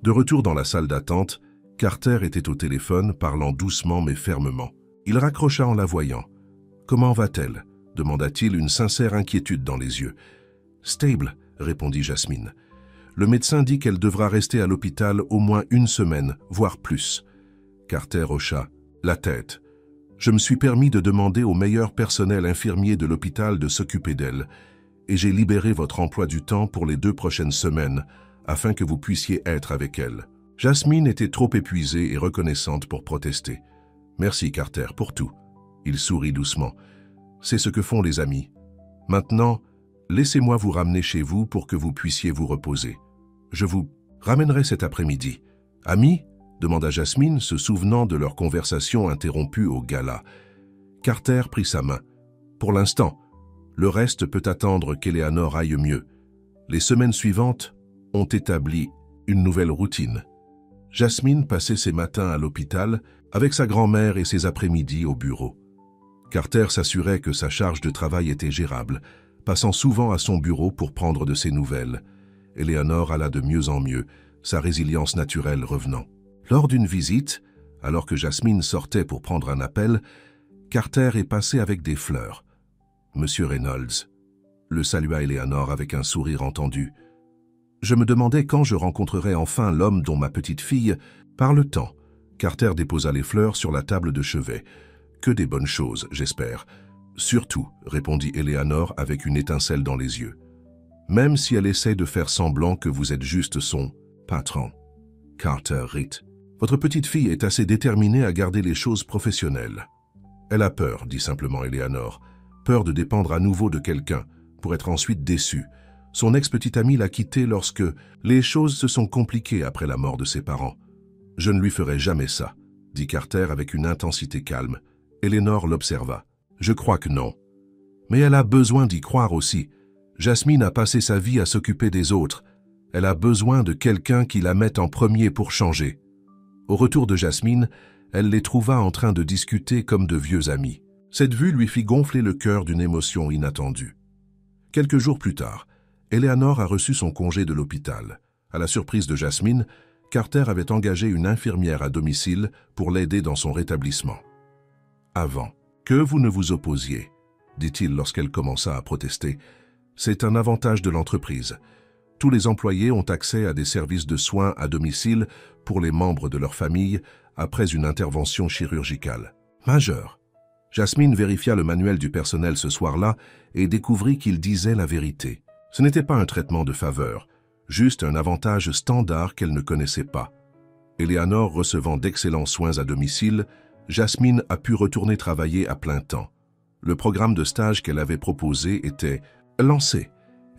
De retour dans la salle d'attente, Carter était au téléphone, parlant doucement mais fermement. Il raccrocha en la voyant. « Comment va-t-elle » demanda-t-il, une sincère inquiétude dans les yeux. « Stable » répondit Jasmine. « Le médecin dit qu'elle devra rester à l'hôpital au moins 1 semaine, voire plus. » Carter hocha la tête. « Je me suis permis de demander au meilleur personnel infirmier de l'hôpital de s'occuper d'elle, et j'ai libéré votre emploi du temps pour les 2 prochaines semaines, afin que vous puissiez être avec elle. » Jasmine était trop épuisée et reconnaissante pour protester. « Merci, Carter, pour tout. » Il sourit doucement. « C'est ce que font les amis. Maintenant, laissez-moi vous ramener chez vous pour que vous puissiez vous reposer. Je vous ramènerai cet après-midi. »« Amis ?» demanda Jasmine, se souvenant de leur conversation interrompue au gala. Carter prit sa main. « Pour l'instant, le reste peut attendre qu'Eleanor aille mieux. Les semaines suivantes ont établi une nouvelle routine. » Jasmine passait ses matins à l'hôpital avec sa grand-mère et ses après-midi au bureau. Carter s'assurait que sa charge de travail était gérable, passant souvent à son bureau pour prendre de ses nouvelles. Eleanor alla de mieux en mieux, sa résilience naturelle revenant. Lors d'une visite, alors que Jasmine sortait pour prendre un appel, Carter est passé avec des fleurs. « Monsieur Reynolds » le salua Eleanor avec un sourire entendu. « Je me demandais quand je rencontrerais enfin l'homme dont ma petite fille par le temps. » Carter déposa les fleurs sur la table de chevet. « Que des bonnes choses, j'espère. »« Surtout, » répondit Eleanor avec une étincelle dans les yeux. « Même si elle essaie de faire semblant que vous êtes juste son patron. » Carter rit. « Votre petite fille est assez déterminée à garder les choses professionnelles. »« Elle a peur, » dit simplement Eleanor. « Peur de dépendre à nouveau de quelqu'un, pour être ensuite déçue. Son ex-petite amie l'a quittée lorsque les choses se sont compliquées après la mort de ses parents. « Je ne lui ferai jamais ça, » dit Carter avec une intensité calme. Eleanor l'observa. « Je crois que non. » « Mais elle a besoin d'y croire aussi. Jasmine a passé sa vie à s'occuper des autres. Elle a besoin de quelqu'un qui la mette en premier pour changer. » Au retour de Jasmine, elle les trouva en train de discuter comme de vieux amis. Cette vue lui fit gonfler le cœur d'une émotion inattendue. Quelques jours plus tard, Eleanor a reçu son congé de l'hôpital. À la surprise de Jasmine, Carter avait engagé une infirmière à domicile pour l'aider dans son rétablissement. « Avant que vous ne vous opposiez, » dit-il lorsqu'elle commença à protester, « c'est un avantage de l'entreprise. Tous les employés ont accès à des services de soins à domicile pour les membres de leur famille après une intervention chirurgicale majeure. » Jasmine vérifia le manuel du personnel ce soir-là et découvrit qu'il disait la vérité. Ce n'était pas un traitement de faveur, juste un avantage standard qu'elle ne connaissait pas. Eleanor recevant d'excellents soins à domicile, Jasmine a pu retourner travailler à plein temps. Le programme de stage qu'elle avait proposé était lancé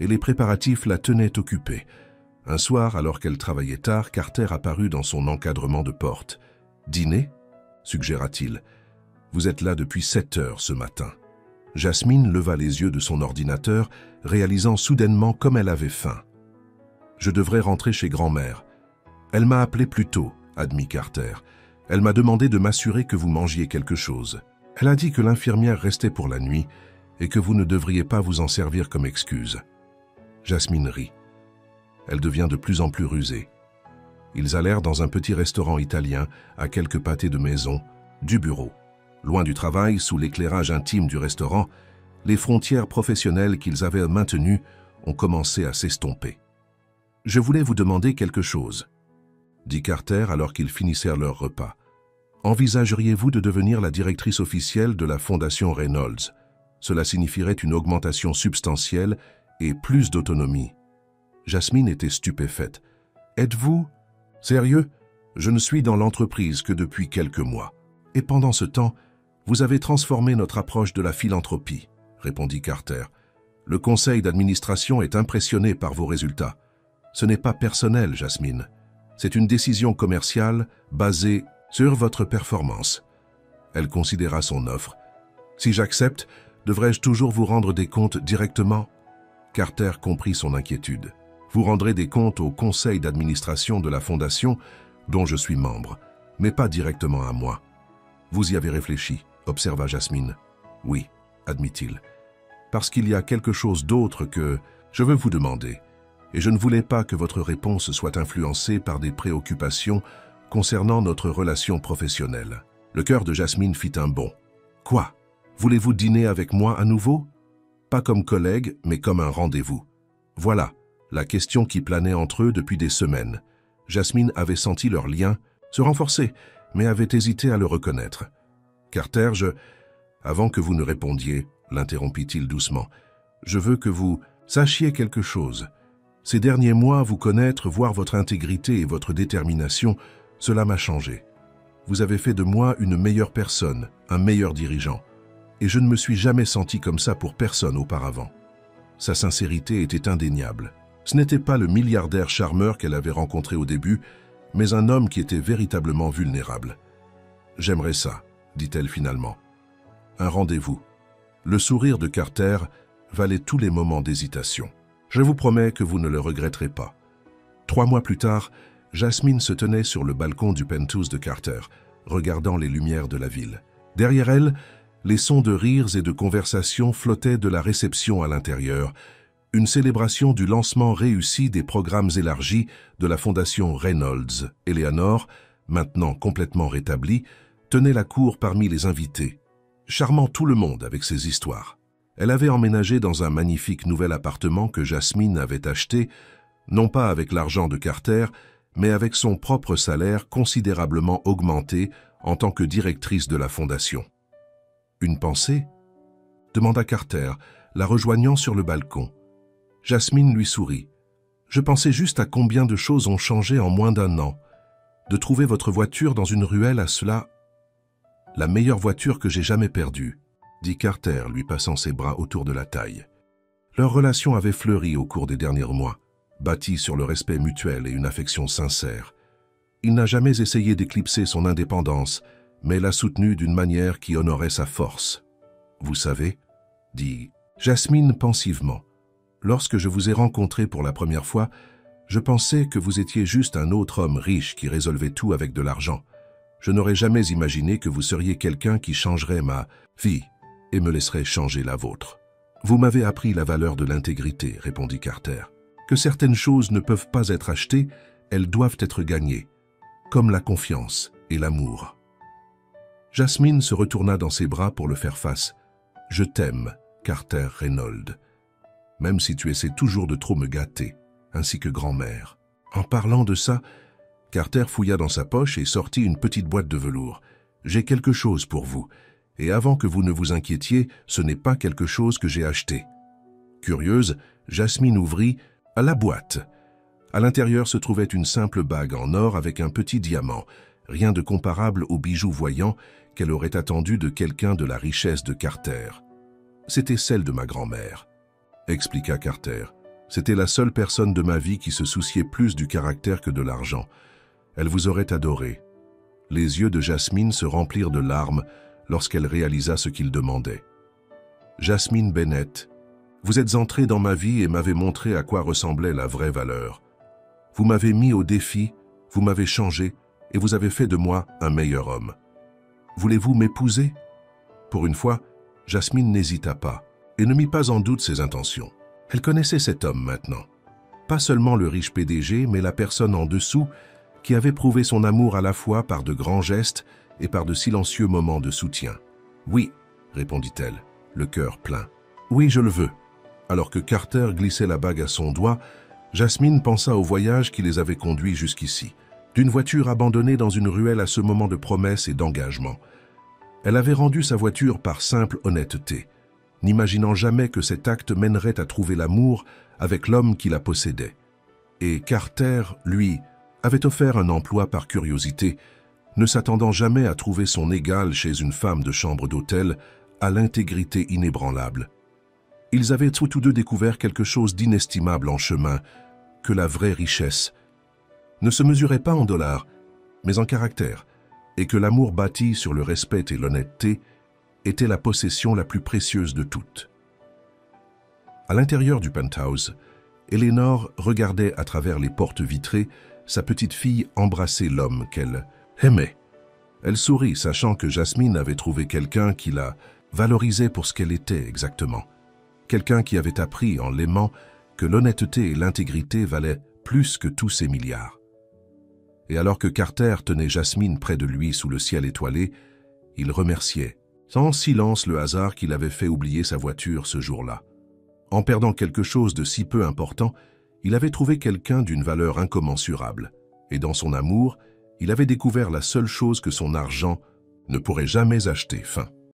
et les préparatifs la tenaient occupée. Un soir, alors qu'elle travaillait tard, Carter apparut dans son encadrement de porte. « Dîner » suggéra-t-il. « Vous êtes là depuis 7 heures ce matin. » Jasmine leva les yeux de son ordinateur, réalisant soudainement comme elle avait faim. « Je devrais rentrer chez grand-mère. »« Elle m'a appelé plus tôt, » admit Carter. « Elle m'a demandé de m'assurer que vous mangiez quelque chose. Elle a dit que l'infirmière restait pour la nuit et que vous ne devriez pas vous en servir comme excuse. » Jasmine rit. Elle devient de plus en plus rusée. Ils allèrent dans un petit restaurant italien à quelques pâtés de maison, du bureau. Loin du travail, sous l'éclairage intime du restaurant, les frontières professionnelles qu'ils avaient maintenues ont commencé à s'estomper. « Je voulais vous demander quelque chose, » dit Carter alors qu'ils finissèrent leur repas. « Envisageriez-vous de devenir la directrice officielle de la Fondation Reynolds? Cela signifierait une augmentation substantielle et plus d'autonomie. » Jasmine était stupéfaite. « Êtes-vous sérieux? Je ne suis dans l'entreprise que depuis quelques mois. Et pendant ce temps, vous avez transformé notre approche de la philanthropie, » répondit Carter. « Le conseil d'administration est impressionné par vos résultats. Ce n'est pas personnel, Jasmine. C'est une décision commerciale basée sur votre performance. » Elle considéra son offre. « Si j'accepte, devrais-je toujours vous rendre des comptes directement ?» Carter comprit son inquiétude. « Vous rendrez des comptes au conseil d'administration de la fondation dont je suis membre, mais pas directement à moi. Vous y avez réfléchi, observa Jasmine. Oui, admit-il. Parce qu'il y a quelque chose d'autre que je veux vous demander, et je ne voulais pas que votre réponse soit influencée par des préoccupations concernant notre relation professionnelle. Le cœur de Jasmine fit un bond. Quoi? Voulez-vous dîner avec moi à nouveau? Pas comme collègue, mais comme un rendez-vous. Voilà, la question qui planait entre eux depuis des semaines. Jasmine avait senti leur lien se renforcer, mais avait hésité à le reconnaître. Carter, Avant que vous ne répondiez, l'interrompit-il doucement, je veux que vous sachiez quelque chose. Ces derniers mois, vous connaître, voir votre intégrité et votre détermination, cela m'a changé. Vous avez fait de moi une meilleure personne, un meilleur dirigeant. Et je ne me suis jamais senti comme ça pour personne auparavant. Sa sincérité était indéniable. Ce n'était pas le milliardaire charmeur qu'elle avait rencontré au début, mais un homme qui était véritablement vulnérable. « J'aimerais ça », dit-elle finalement. Un rendez-vous. Le sourire de Carter valait tous les moments d'hésitation. Je vous promets que vous ne le regretterez pas. 3 mois plus tard, Jasmine se tenait sur le balcon du penthouse de Carter, regardant les lumières de la ville. Derrière elle, les sons de rires et de conversations flottaient de la réception à l'intérieur, une célébration du lancement réussi des programmes élargis de la fondation Reynolds. Eleanor, maintenant complètement rétablie, tenait la cour parmi les invités, charmant tout le monde avec ses histoires. Elle avait emménagé dans un magnifique nouvel appartement que Jasmine avait acheté, non pas avec l'argent de Carter, mais avec son propre salaire considérablement augmenté en tant que directrice de la fondation. « Une pensée ?» demanda Carter, la rejoignant sur le balcon. Jasmine lui sourit. « Je pensais juste à combien de choses ont changé en moins d'1 an. De trouver votre voiture dans une ruelle à cela... » « La meilleure voiture que j'ai jamais perdue, » dit Carter, lui passant ses bras autour de la taille. Leur relation avait fleuri au cours des derniers mois, bâtie sur le respect mutuel et une affection sincère. Il n'a jamais essayé d'éclipser son indépendance, mais l'a soutenue d'une manière qui honorait sa force. « Vous savez, » dit Jasmine pensivement, « lorsque je vous ai rencontré pour la première fois, je pensais que vous étiez juste un autre homme riche qui résolvait tout avec de l'argent. Je n'aurais jamais imaginé que vous seriez quelqu'un qui changerait ma vie et me laisserait changer la vôtre. Vous m'avez appris la valeur de l'intégrité, répondit Carter. Que certaines choses ne peuvent pas être achetées, elles doivent être gagnées, comme la confiance et l'amour. » Jasmine se retourna dans ses bras pour le faire face. « Je t'aime, Carter Reynolds, même si tu essaies toujours de trop me gâter, ainsi que grand-mère. » En parlant de ça, Carter fouilla dans sa poche et sortit une petite boîte de velours. « J'ai quelque chose pour vous, et avant que vous ne vous inquiétiez, ce n'est pas quelque chose que j'ai acheté. » Curieuse, Jasmine ouvrit la boîte. À l'intérieur se trouvait une simple bague en or avec un petit diamant, rien de comparable aux bijoux voyants qu'elle aurait attendu de quelqu'un de la richesse de Carter. « C'était celle de ma grand-mère, » expliqua Carter. « C'était la seule personne de ma vie qui se souciait plus du caractère que de l'argent. Elle vous aurait adoré. » Les yeux de Jasmine se remplirent de larmes lorsqu'elle réalisa ce qu'il demandait. « Jasmine Bennett, vous êtes entrée dans ma vie et m'avez montré à quoi ressemblait la vraie valeur. Vous m'avez mis au défi, vous m'avez changé et vous avez fait de moi un meilleur homme. Voulez-vous m'épouser ?» Pour une fois, Jasmine n'hésita pas et ne mit pas en doute ses intentions. Elle connaissait cet homme maintenant. Pas seulement le riche PDG, mais la personne en dessous qui avait prouvé son amour à la fois par de grands gestes et par de silencieux moments de soutien. « Oui, » répondit-elle, le cœur plein. « Oui, je le veux. » Alors que Carter glissait la bague à son doigt, Jasmine pensa au voyage qui les avait conduits jusqu'ici, d'une voiture abandonnée dans une ruelle à ce moment de promesse et d'engagement. Elle avait rendu sa voiture par simple honnêteté, n'imaginant jamais que cet acte mènerait à trouver l'amour avec l'homme qui la possédait. Et Carter, lui, avait offert un emploi par curiosité, ne s'attendant jamais à trouver son égal chez une femme de chambre d'hôtel à l'intégrité inébranlable. Ils avaient tous deux découvert quelque chose d'inestimable en chemin, que la vraie richesse ne se mesurait pas en dollars, mais en caractère, et que l'amour bâti sur le respect et l'honnêteté était la possession la plus précieuse de toutes. À l'intérieur du penthouse, Eleanor regardait à travers les portes vitrées sa petite fille embrasser l'homme qu'elle aimait. Elle sourit, sachant que Jasmine avait trouvé quelqu'un qui la valorisait pour ce qu'elle était exactement. Quelqu'un qui avait appris, en l'aimant, que l'honnêteté et l'intégrité valaient plus que tous ces milliards. Et alors que Carter tenait Jasmine près de lui sous le ciel étoilé, il remerciait, en silence, le hasard qui l'avait fait oublier sa voiture ce jour-là. En perdant quelque chose de si peu important, il avait trouvé quelqu'un d'une valeur incommensurable, et dans son amour, il avait découvert la seule chose que son argent ne pourrait jamais acheter. Fin.